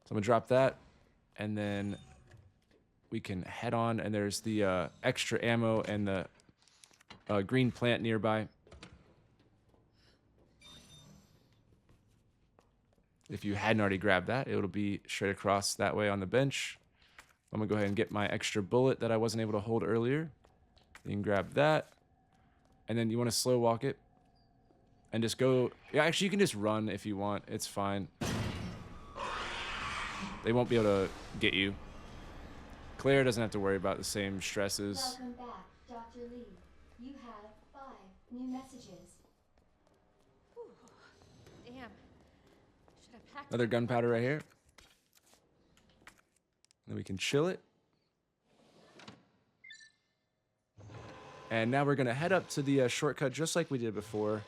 So I'm going to drop that. And then we can head on. And there's the extra ammo and the green plant nearby. If you hadn't already grabbed that, it'll be straight across that way on the bench. I'm going to go ahead and get my extra bullet that I wasn't able to hold earlier. You can grab that. And then you want to slow walk it. And just go... Yeah, actually, you can just run if you want. It's fine. They won't be able to get you. Claire doesn't have to worry about the same stresses. Welcome back, Dr. Lee. You have 5 new messages. Damn. Should have packed. Another gunpowder right here. Then we can chill it. And now we're going to head up to the shortcut just like we did before.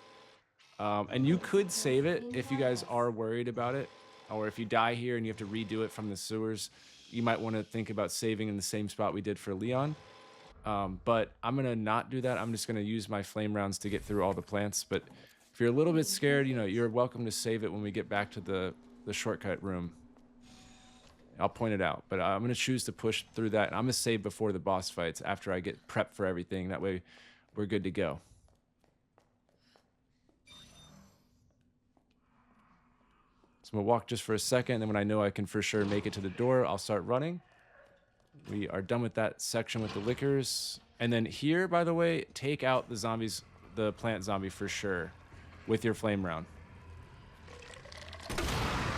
And you could save it if you guys are worried about it. Or if you die here and you have to redo it from the sewers, you might want to think about saving in the same spot we did for Leon. But I'm going to not do that. I'm just going to use my flame rounds to get through all the plants. But if you're a little bit scared, you know, you're welcome to save it when we get back to the shortcut room. I'll point it out. But I'm going to choose to push through that. And I'm going to save before the boss fights after I get prepped for everything. That way we're good to go. So I'm going to walk just for a second. And then when I know I can for sure make it to the door, I'll start running. We are done with that section with the liquors. And then here, by the way, take out the zombies, the plant zombie for sure with your flame round.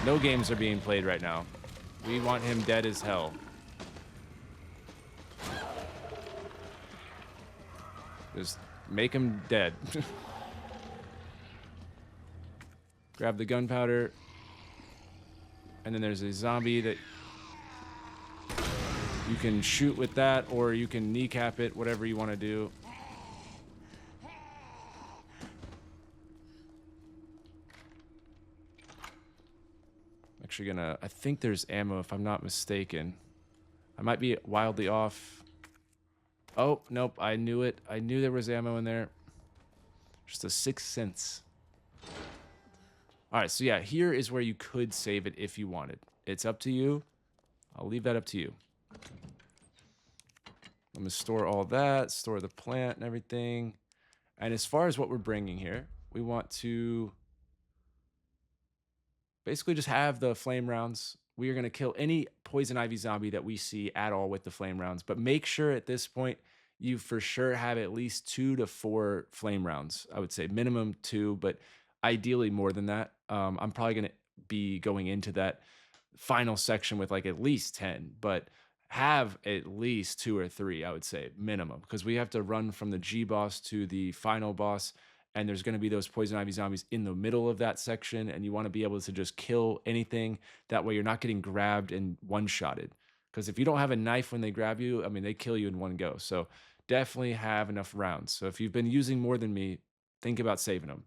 No games are being played right now. We want him dead as hell. Just make him dead. Grab the gunpowder. And then there's a zombie that you can shoot with that, or you can kneecap it, whatever you want to do. Actually gonna, I think there's ammo if I'm not mistaken. I might be wildly off. Oh, nope, I knew it. I knew there was ammo in there. Just a sixth sense. All right, so yeah, here is where you could save it if you wanted. It's up to you. I'll leave that up to you. I'm gonna store all that, store the plant and everything. And as far as what we're bringing here, we want to basically just have the flame rounds. We are going to kill any poison ivy zombie that we see at all with the flame rounds. But make sure at this point you for sure have at least 2 to 4 flame rounds. I would say minimum 2, but ideally more than that. I'm probably going to be going into that final section with like at least 10, but have at least 2 or 3, I would say minimum, because we have to run from the G boss to the final boss. And there's going to be those poison ivy zombies in the middle of that section, and you want to be able to just kill anything. That way you're not getting grabbed and one-shotted. Because if you don't have a knife when they grab you, I mean, they kill you in one go. So definitely have enough rounds. So if you've been using more than me, think about saving them.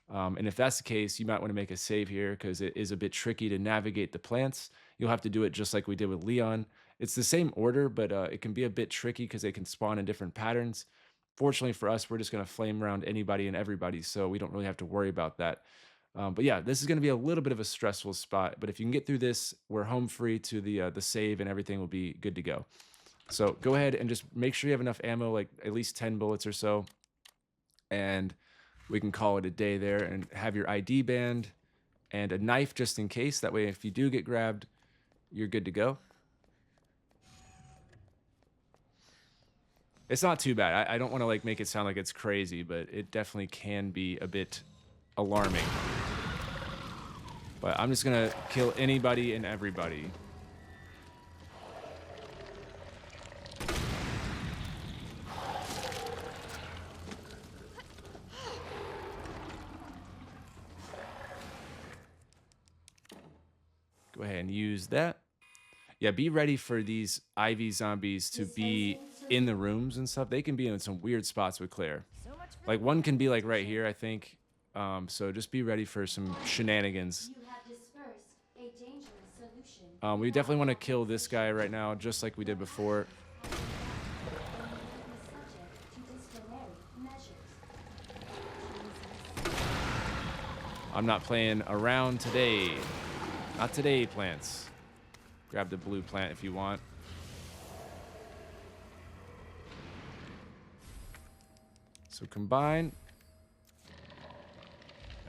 And if that's the case, you might want to make a save here because it is a bit tricky to navigate the plants. You'll have to do it just like we did with Leon. It's the same order, but it can be a bit tricky because they can spawn in different patterns. Fortunately for us, we're just going to flame around anybody and everybody, so we don't really have to worry about that. But yeah, this is going to be a little bit of a stressful spot, but if you can get through this, we're home free to the save and everything will be good to go. So go ahead and just make sure you have enough ammo, like at least 10 bullets or so, and we can call it a day there and have your ID band and a knife just in case. That way, if you do get grabbed, you're good to go. It's not too bad. I don't want to like make it sound like it's crazy, but it definitely can be a bit alarming. But I'm just gonna kill anybody and everybody. Go ahead and use that. Yeah, be ready for these Ivy zombies to be in the rooms and stuff. They can be in some weird spots with Claire. Like one can be like right here, I think. So just be ready for some shenanigans. You have dispersed a dangerous solution. We definitely want to kill this guy right now, just like we did before. I'm not playing around today. Not today, plants. Grab the blue plant if you want. So combine.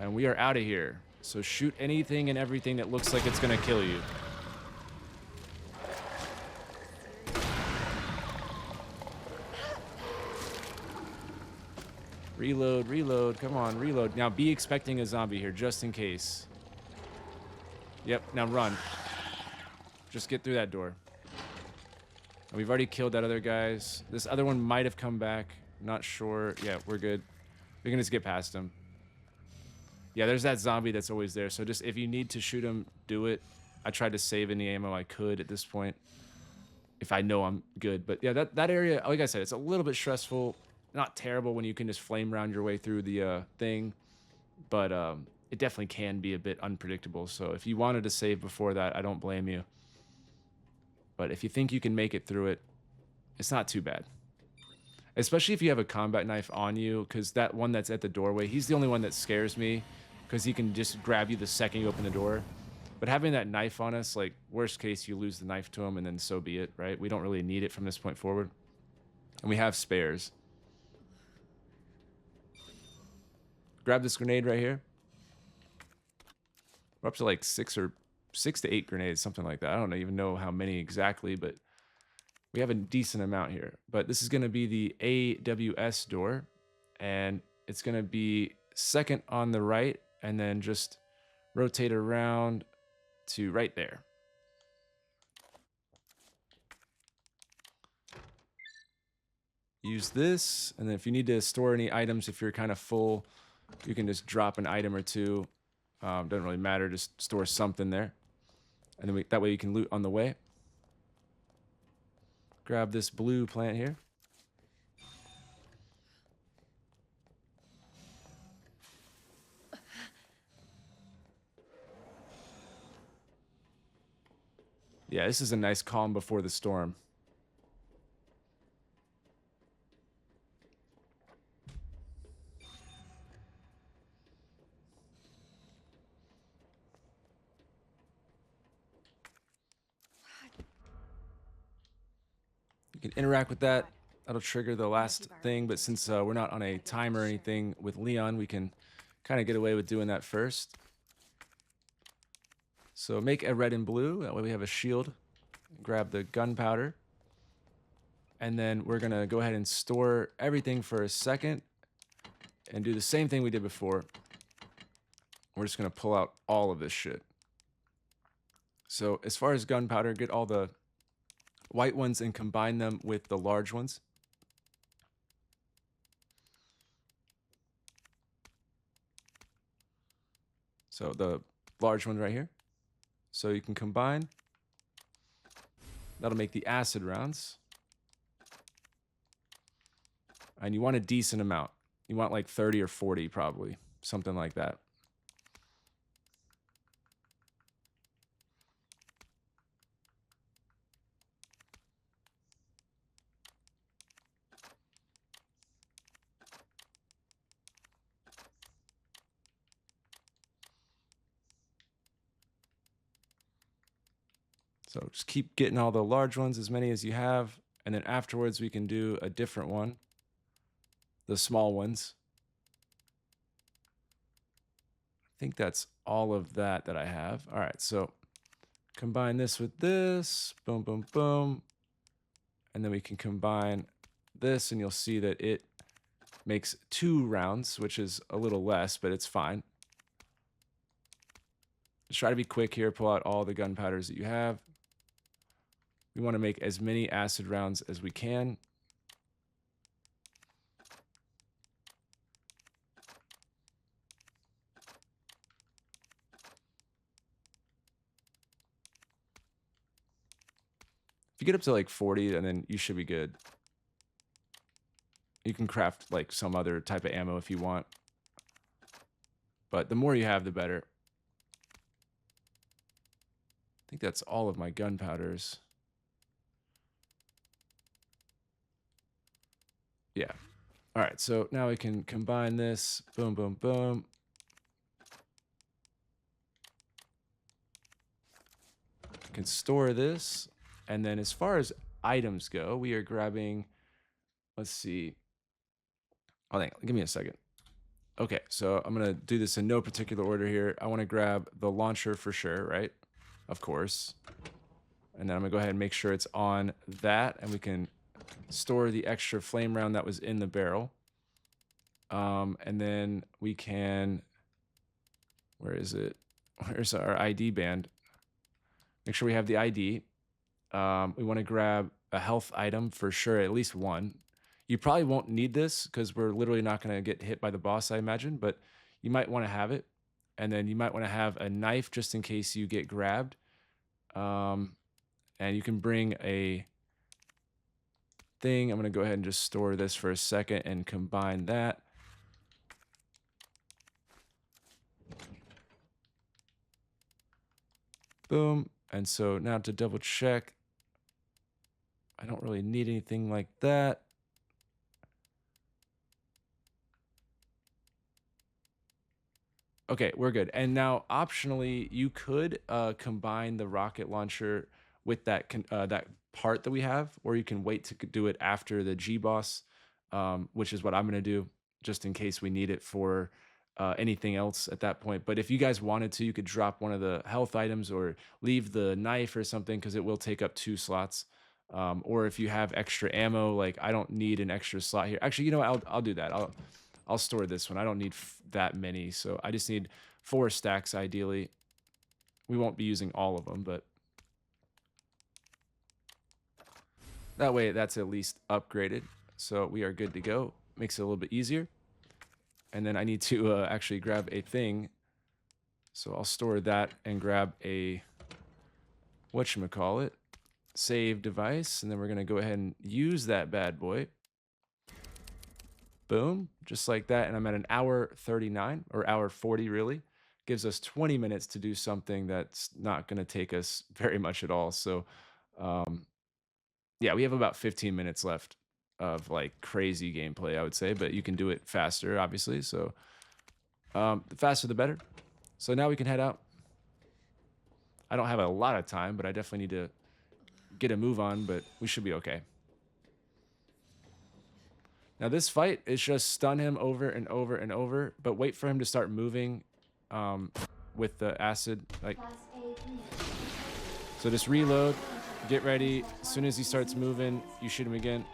And we are out of here. So shoot anything and everything that looks like it's going to kill you. Reload, reload. Come on, reload. Now be expecting a zombie here, just in case. Yep, now run. Just get through that door. And we've already killed that other guys. This other one might have come back. Not sure. Yeah, we're good. We can just get past him. Yeah, there's that zombie that's always there. So just if you need to shoot him, do it. I tried to save any ammo I could at this point, if I know I'm good. But yeah, that area, like I said, it's a little bit stressful. Not terrible when you can just flame round your way through the thing. But it definitely can be a bit unpredictable. So if you wanted to save before that, I don't blame you. But if you think you can make it through it, it's not too bad. Especially if you have a combat knife on you, because that one that's at the doorway, he's the only one that scares me, because he can just grab you the second you open the door. But having that knife on us, like worst case, you lose the knife to him and then so be it, right? We don't really need it from this point forward. And we have spares. Grab this grenade right here. We're up to like 6 to 8 grenades, something like that. I don't even know how many exactly, but we have a decent amount here. But this is going to be the AWS door, and it's going to be second on the right, and then just rotate around to right there. Use this, and then if you need to store any items, if you're kind of full, you can just drop an item or two. Doesn't really matter, just store something there. And then that way you can loot on the way. Grab this blue plant here. Yeah, this is a nice calm before the storm. You can interact with that. That'll trigger the last thing, but since we're not on a timer or anything with Leon, we can kind of get away with doing that first. So make a red and blue. That way we have a shield. Grab the gunpowder. And then we're going to go ahead and store everything for a second and do the same thing we did before. We're just going to pull out all of this shit. So as far as gunpowder, get all the white ones and combine them with the large ones. So the large one right here. So you can combine. That'll make the acid rounds. And you want a decent amount. You want like 30 or 40 probably. Something like that. So just keep getting all the large ones, as many as you have. And then afterwards, we can do a different one. The small ones. I think that's all of that I have. All right, so combine this with this. Boom, boom, boom. And then we can combine this, and you'll see that it makes 2 rounds, which is a little less, but it's fine. Just try to be quick here. Pull out all the gunpowders that you have. We want to make as many acid rounds as we can. If you get up to like 40, and then you should be good. You can craft like some other type of ammo if you want. But the more you have, the better. I think that's all of my gunpowders. Yeah. All right, so now we can combine this. Boom, boom, boom. You can store this. And then as far as items go, we are grabbing, let's see. Oh, give me a second. Okay, so I'm going to do this in no particular order here. I want to grab the launcher for sure, right? Of course. And then I'm going to go ahead and make sure it's on that, and we can store the extra flame round that was in the barrel. And then we can, where is it? Where's our ID band? Make sure we have the ID. We want to grab a health item for sure, at least one. You probably won't need this because we're literally not going to get hit by the boss, I imagine, but you might want to have it. And then you might want to have a knife just in case you get grabbed. And you can bring a thing. I'm going to go ahead and just store this for a second and combine that. Boom. And so now to double check, I don't really need anything like that. Okay, we're good. And now, optionally, you could combine the rocket launcher with that part that we have, or you can wait to do it after the G boss, which is what I'm gonna do, just in case we need it for anything else at that point. But if you guys wanted to, you could drop one of the health items or leave the knife or something because it will take up 2 slots. Or if you have extra ammo, like I don't need an extra slot here. Actually, you know what? I'll do that. I'll store this one. I don't need that many, so I just need 4 stacks ideally. We won't be using all of them, but that way that's at least upgraded. So we are good to go. Makes it a little bit easier. And then I need to actually grab a thing. So I'll store that and grab a, whatchamacallit, save device. And then we're going to go ahead and use that bad boy. Boom, just like that. And I'm at an hour 39 or hour 40 really. Gives us 20 minutes to do something that's not going to take us very much at all. So, yeah, we have about 15 minutes left of like crazy gameplay, I would say, but you can do it faster, obviously. So, the faster the better. So now we can head out. I don't have a lot of time, but I definitely need to get a move on, but we should be okay. Now this fight is just stun him over and over and over, but wait for him to start moving with the acid. Like, Class A finished. so just reload, get ready. As soon as he starts moving, you shoot him again.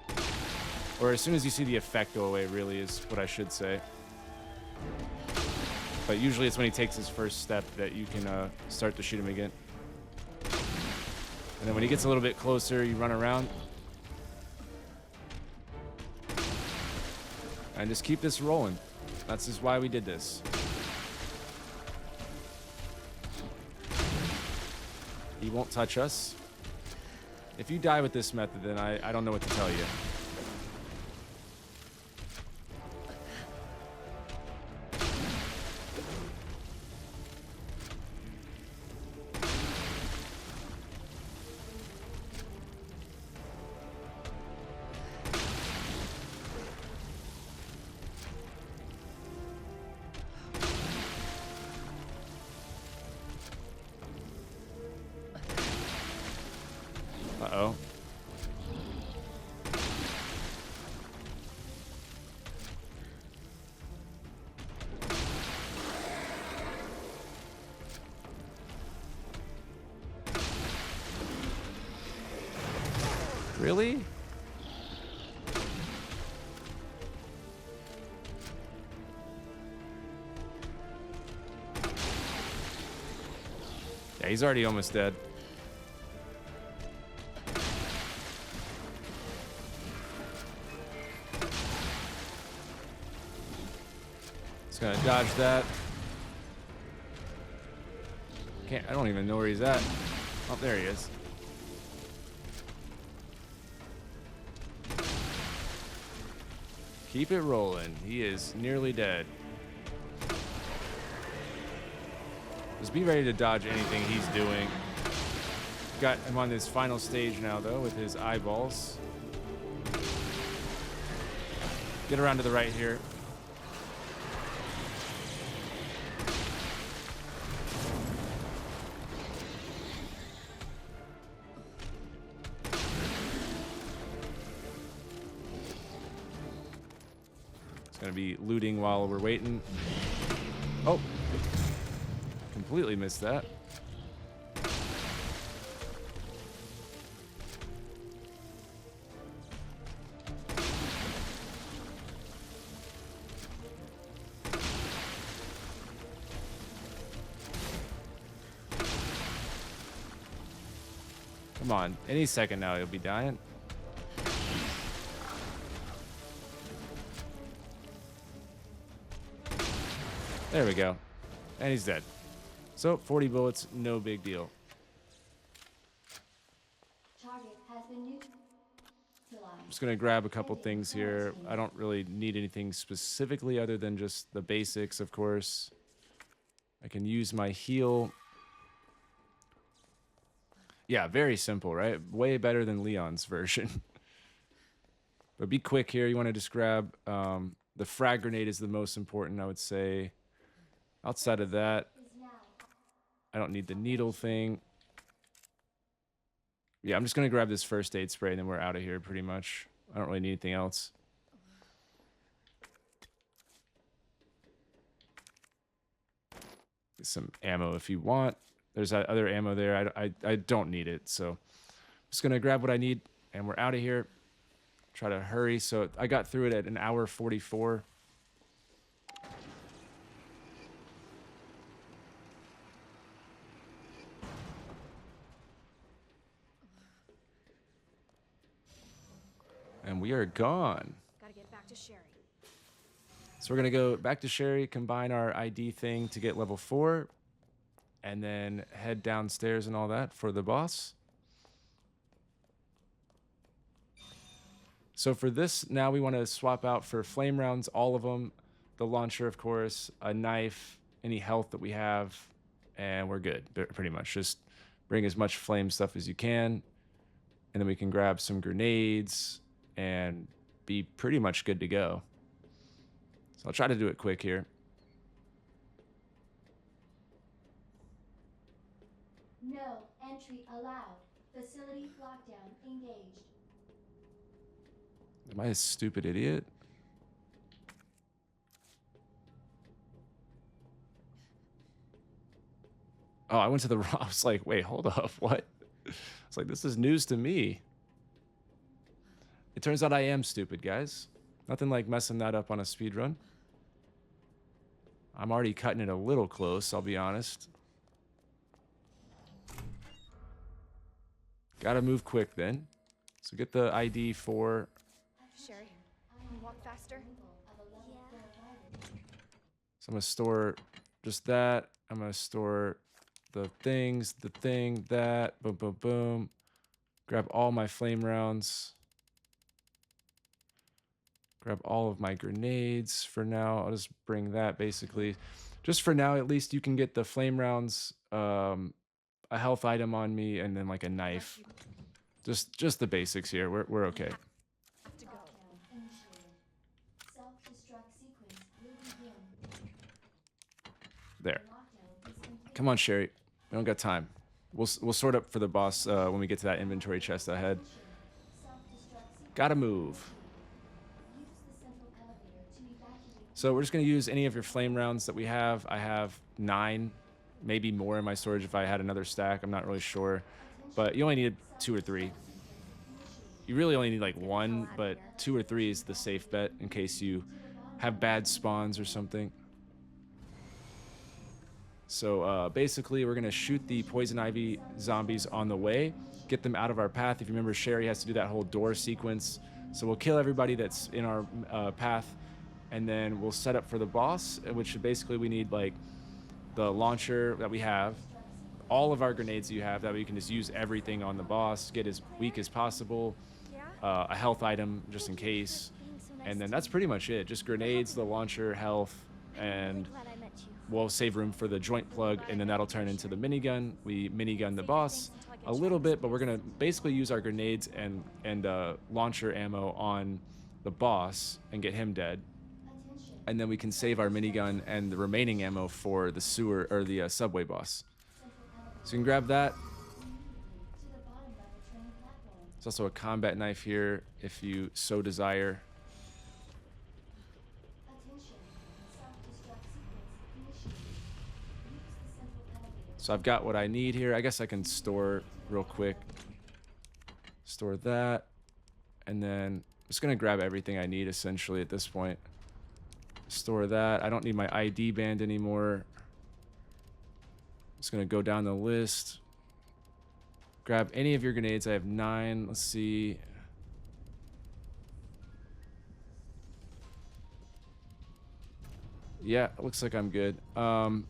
Or as soon as you see the effect go away, really is what I should say. But usually it's when he takes his first step that you can start to shoot him again. And then when he gets a little bit closer, you run around. And just keep this rolling. That's just why we did this. He won't touch us. If you die with this method, then I don't know what to tell you. Uh-oh. Really? Yeah, he's already almost dead. Just gonna dodge that. I don't even know where he's at. Oh, there he is. Keep it rolling. He is nearly dead. Just be ready to dodge anything he's doing. Got him on this final stage now, though, with his eyeballs. Get around to the right here. Gonna be looting while we're waiting. Oh, completely missed that. Come on, any second now he'll be dying. There we go. And he's dead. So 40 bullets, no big deal. Target has been neutralized. I'm just gonna grab a couple things here. I don't really need anything specifically other than just the basics, of course. I can use my heal. Yeah, very simple, right? Way better than Leon's version. But be quick here. You want to just grab the frag grenade is the most important, I would say. Outside of that, Is now. I don't need the needle thing. Yeah, I'm just going to grab this first aid spray and then we're out of here pretty much. I don't really need anything else. Get some ammo if you want. There's that other ammo there. I don't need it, so I'm just going to grab what I need and we're out of here. Try to hurry. So I got through it at an hour 44. And we are gone. Gotta get back to Sherry. So we're going to go back to Sherry, combine our ID thing to get level 4, and then head downstairs and all that for the boss. So for this, now we want to swap out for flame rounds, all of them, the launcher, of course, a knife, any health that we have, and we're good, pretty much. Just bring as much flame stuff as you can, and then we can grab some grenades and be pretty much good to go. So I'll try to do it quick here. No entry allowed. Facility lockdown engaged. Am I a stupid idiot? Oh, I went to the wrong. I was like, wait, hold up. What? It's like, this is news to me. It turns out I am stupid, guys. Nothing like messing that up on a speed run. I'm already cutting it a little close, I'll be honest. Gotta move quick then. So get the ID for... Sherry, can you walk faster? So I'm gonna store just that. I'm gonna store the things, the thing, that, boom, boom, boom. Grab all my flame rounds. Grab all of my grenades for now. I'll just bring that basically. Just for now, at least you can get the flame rounds, a health item on me, and then like a knife. Just the basics here. We're okay. Have to go. Lockdown initiated. Self-destruct sequence will begin. There. Lockdown is complete. Come on, Sherry. We don't got time. We'll sort up for the boss when we get to that inventory chest ahead. Self-destruct sequence. Gotta move. Use the central elevator to evacuate. So we're just going to use any of your flame rounds that we have. I have 9, maybe more in my storage if I had another stack. I'm not really sure. But you only need 2 or 3. You really only need like 1, but 2 or 3 is the safe bet in case you have bad spawns or something. So basically, we're going to shoot the poison ivy zombies on the way, get them out of our path. If you remember, Sherry has to do that whole door sequence. So we'll kill everybody that's in our path, and then we'll set up for the boss, which basically we need like the launcher that we have, all of our grenades that you have, that way you can just use everything on the boss, get as weak as possible, a health item just in case, and then that's pretty much it. Just grenades, the launcher, health, and we'll save room for the joint plug, and then that'll turn into the minigun. We minigun the boss a little bit, but we're gonna basically use our grenades and launcher ammo on the boss and get him dead, and then we can save our minigun and the remaining ammo for the sewer or the subway boss. So you can grab that. To the bottom level train platform. There's also a combat knife here if you so desire. Attention. Self-destruct sequence initiated. Use the central elevator. So I've got what I need here. I guess I can store real quick. Store that. And then I'm just going to grab everything I need essentially at this point. Store that. I don't need my ID band anymore. Just going to go down the list. Grab any of your grenades. I have 9. Let's see. Yeah, it looks like I'm good. That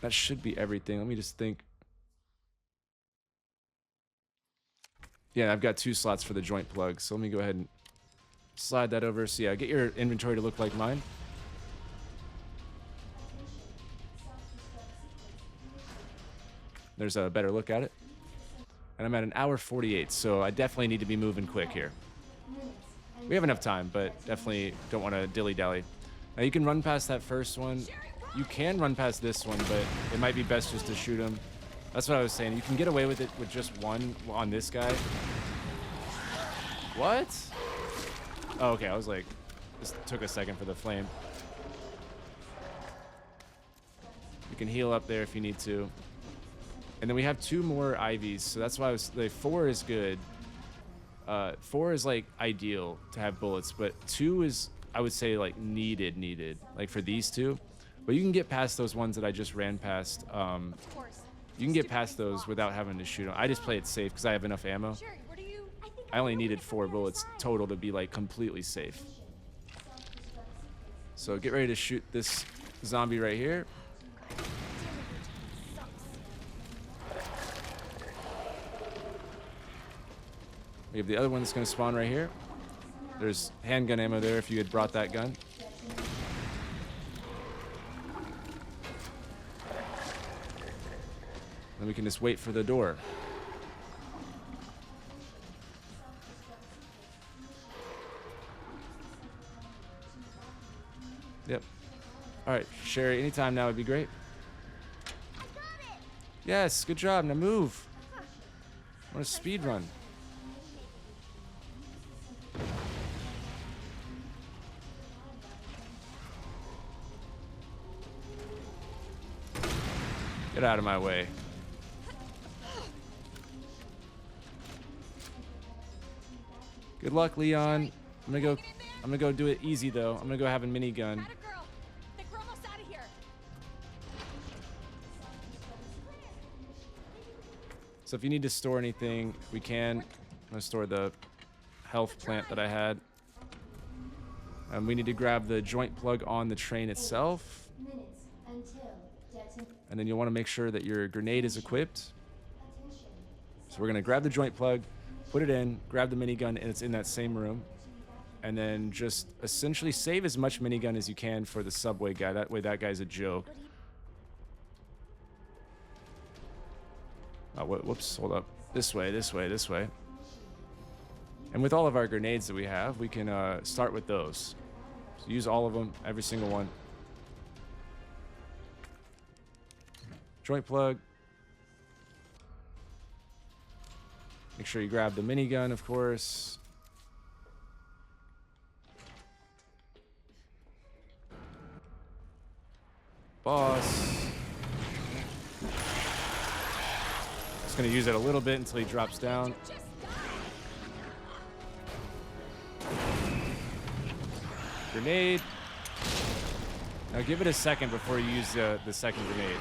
should be everything. Let me just think. Yeah, I've got 2 slots for the joint plug. So let me go ahead and slide that over. So yeah, get your inventory to look like mine. There's a better look at it. And I'm at an hour 48, so I definitely need to be moving quick here. We have enough time, but definitely don't want to dilly-dally. Now you can run past that first one. Sherry, come You can run past this one, but it might be best just to shoot him. That's what I was saying. You can get away with it with just one on this guy. What? Oh, okay. I was like, this took a second for the flame. You can heal up there if you need to. And then we have 2 more IVs, so that's why I was like, 4 is good. 4 is like ideal to have bullets, but 2 is, I would say, like needed, like for these 2. But you can get past those ones that I just ran past. Of course. You can get past those without having to shoot them. I just play it safe because I have enough ammo. Sherry, what are you? I only needed 4 bullets total to be like completely safe. So get ready to shoot this zombie right here. We have the other one that's going to spawn right here. There's handgun ammo there if you had brought that gun. Then we can just wait for the door. Yep. All right, Sherry, anytime now would be great. Yes, good job. Now move. I want to speed run. Get out of my way. Good luck, Leon. I'm gonna go do it easy though. I'm gonna go have a minigun. Got a girl. Think we're almost out of here. So if you need to store anything, we can. I'm gonna store the health plant that I had. We need to grab the joint plug on the train itself. Minutes until detonation. And then you'll want to make sure that your grenade is equipped. So we're gonna grab the joint plug, put it in, grab the minigun, and it's in that same room. And then just essentially save as much minigun as you can for the subway guy. That way that guy's a joke. Oh, whoops, hold up. This way, this way, this way. And with all of our grenades that we have, we can start with those. So use all of them, every single one. Joint plug. Make sure you grab the minigun, of course. Boss. Just gonna use it a little bit until he drops down. Grenade. Now give it a second before you use the second grenade.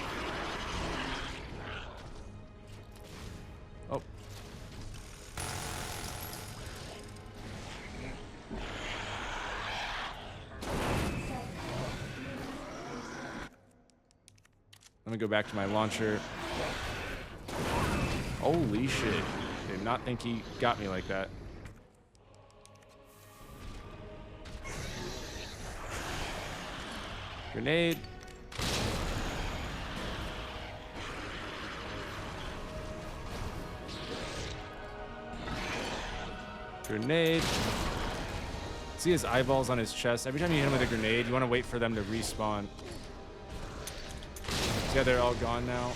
Oh. Let me go back to my launcher. Holy shit. Did not think he got me like that. Grenade. Grenade. See his eyeballs on his chest? Every time you hit him with a grenade, you want to wait for them to respawn. See how they're all gone now?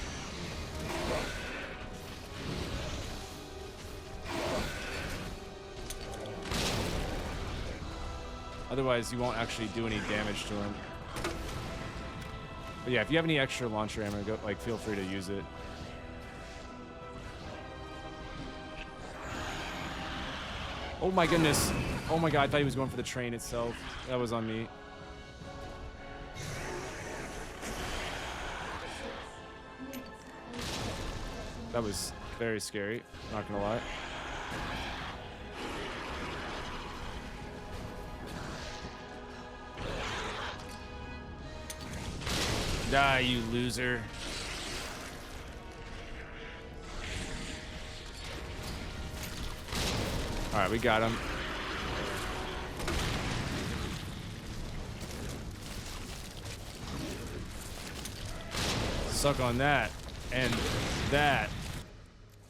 Otherwise, you won't actually do any damage to him. But yeah, if you have any extra launcher ammo, feel free to use it. Oh my goodness. Oh my god, I thought he was going for the train itself. That was on me. That was very scary, not gonna lie. Die, you loser. All right, we got him. Suck on that and that.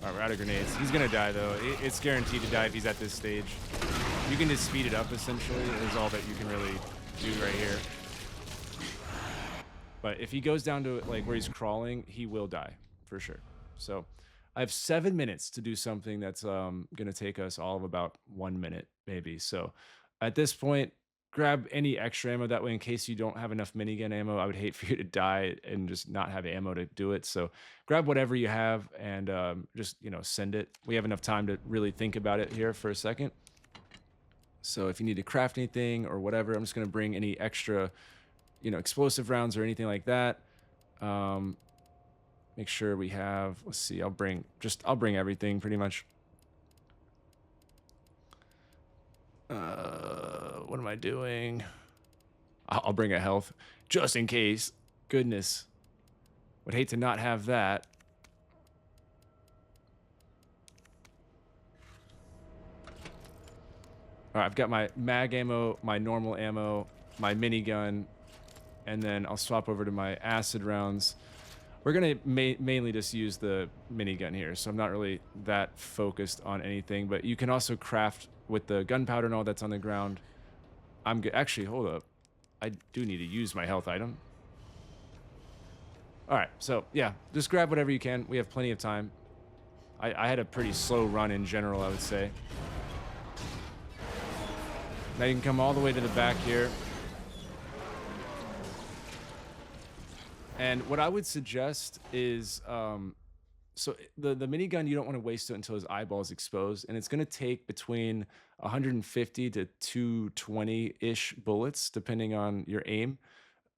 All right, we're out of grenades. He's gonna die though. It's guaranteed to die if he's at this stage. You can just speed it up essentially. Is all that you can really do right here. But if he goes down to like where he's crawling, he will die for sure. So I have 7 minutes to do something that's gonna take us all of about 1 minute, maybe. So at this point, grab any extra ammo that way in case you don't have enough minigun ammo. I would hate for you to die and just not have ammo to do it. So grab whatever you have and just send it. We have enough time to really think about it here for a second. So if you need to craft anything or whatever, I'm just gonna bring any extra explosive rounds or anything like that. Make sure we have, let's see, I'll bring everything pretty much. What am I doing? I'll bring a health just in case. Goodness. Would hate to not have that. All right, I've got my mag ammo, my normal ammo, my minigun, and then I'll swap over to my acid rounds. We're going to mainly just use the minigun here, so I'm not really that focused on anything, but you can also craft with the gunpowder and all that's on the ground. I'm good. Actually, hold up. I do need to use my health item. All right, so yeah, just grab whatever you can. We have plenty of time. I had a pretty slow run in general, I would say. Now you can come all the way to the back here. And what I would suggest is, so the minigun, you don't want to waste it until his eyeball is exposed. And it's going to take between 150 to 220-ish bullets, depending on your aim.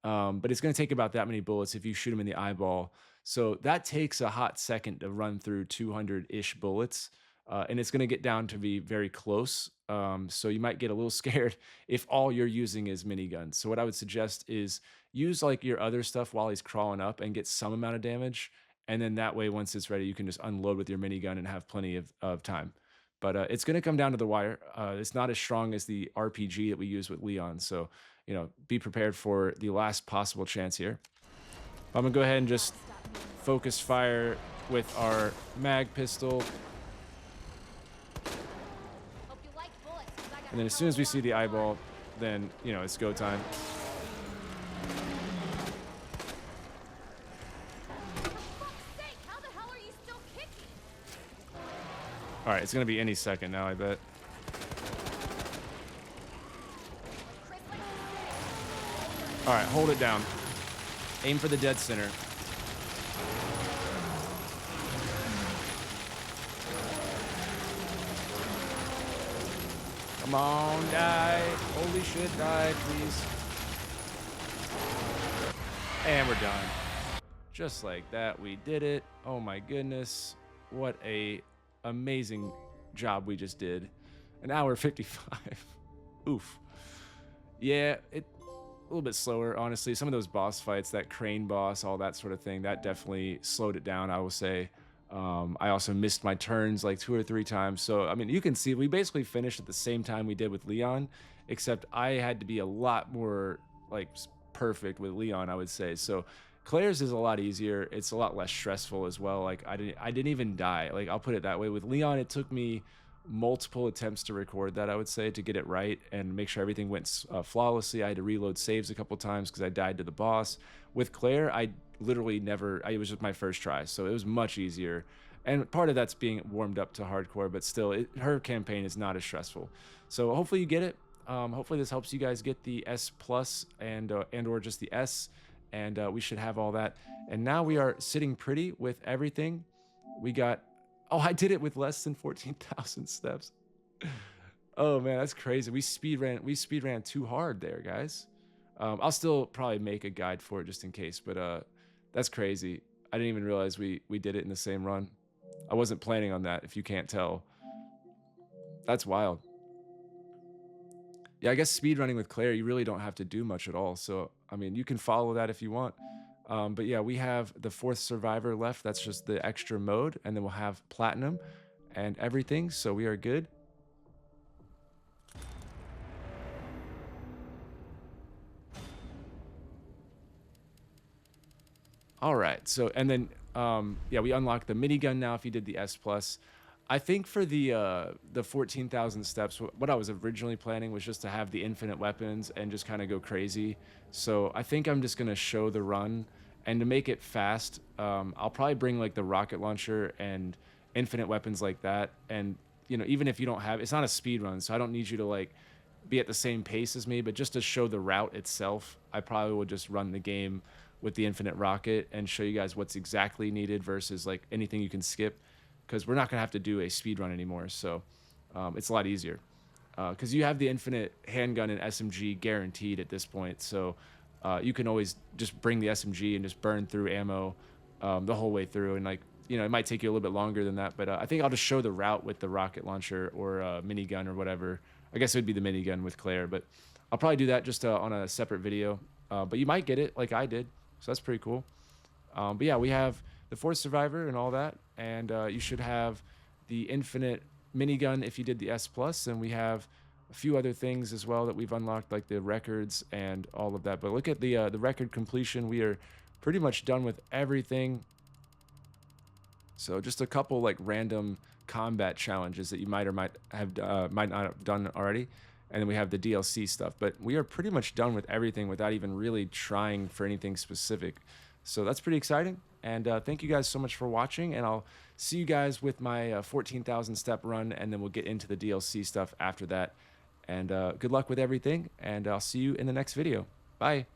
But it's going to take about that many bullets if you shoot him in the eyeball. So that takes a hot second to run through 200-ish bullets. And it's going to get down to be very close. So you might get a little scared if all you're using is miniguns. So what I would suggest is use like your other stuff while he's crawling up and get some amount of damage. And then that way, once it's ready, you can just unload with your minigun and have plenty of time. But it's going to come down to the wire. It's not as strong as the RPG that we use with Leon. So, be prepared for the last possible chance here. I'm going to go ahead and just focus fire with our mag pistol. And then as soon as we see the eyeball, then, it's go time. All right, it's going to be any second now, I bet. All right, hold it down. Aim for the dead center. Come on, die. Holy shit, die, please. And we're done. Just like that, we did it. Oh my goodness. What a amazing job we just did. An hour 55. Oof. Yeah, a little bit slower, honestly. Some of those boss fights, that crane boss, all that sort of thing, that definitely slowed it down, I will say. I also missed my turns like 2 or 3 times. So, I mean, you can see we basically finished at the same time we did with Leon, except I had to be a lot more like perfect with Leon, I would say. So Claire's is a lot easier. It's a lot less stressful as well. Like I didn't even die. Like I'll put it that way. With Leon, it took me multiple attempts to record that, I would say, to get it right and make sure everything went flawlessly. I had to reload saves a couple times because I died to the boss. With Claire, I literally never, it was just my first try, so it was much easier. And part of that's being warmed up to hardcore, but still, her campaign is not as stressful. So hopefully you get it. Hopefully this helps you guys get the S plus and or just the S, and we should have all that. And now we are sitting pretty with everything. We got, oh, I did it with less than 14,000 steps. Oh man, that's crazy. We speed ran too hard there, guys. I'll still probably make a guide for it just in case, but that's crazy. I didn't even realize we did it in the same run. I wasn't planning on that, if you can't tell. That's wild. Yeah, I guess speedrunning with Claire, you really don't have to do much at all. So, I mean, you can follow that if you want. But yeah, we have the 4th survivor left. That's just the extra mode. And then we'll have platinum and everything. So we are good. All right. So, and then, yeah, we unlock the minigun now if you did the S plus. I think for the 14,000 steps, what I was originally planning was just to have the infinite weapons and just kind of go crazy. So I think I'm just gonna show the run, and to make it fast, I'll probably bring like the rocket launcher and infinite weapons like that. And even if you don't have, it's not a speed run, so I don't need you to like be at the same pace as me. But just to show the route itself, I probably will just run the game with the infinite rocket and show you guys what's exactly needed versus like anything you can skip, because we're not gonna have to do a speed run anymore. So it's a lot easier because you have the infinite handgun and SMG guaranteed at this point. So you can always just bring the SMG and just burn through ammo the whole way through. And like it might take you a little bit longer than that, but I think I'll just show the route with the rocket launcher or minigun or whatever. I guess it would be the minigun with Claire, but I'll probably do that just on a separate video. But you might get it like I did, so that's pretty cool. But yeah, we have the fourth survivor and all that, and you should have the infinite minigun if you did the S plus, and we have a few other things as well that we've unlocked, like the records and all of that. But look at the record completion. We are pretty much done with everything. So just a couple like random combat challenges that you might or might not have done already. And then we have the DLC stuff, but we are pretty much done with everything without even really trying for anything specific. So that's pretty exciting. And thank you guys so much for watching. And I'll see you guys with my 14,000 step run. And then we'll get into the DLC stuff after that. And good luck with everything. And I'll see you in the next video. Bye.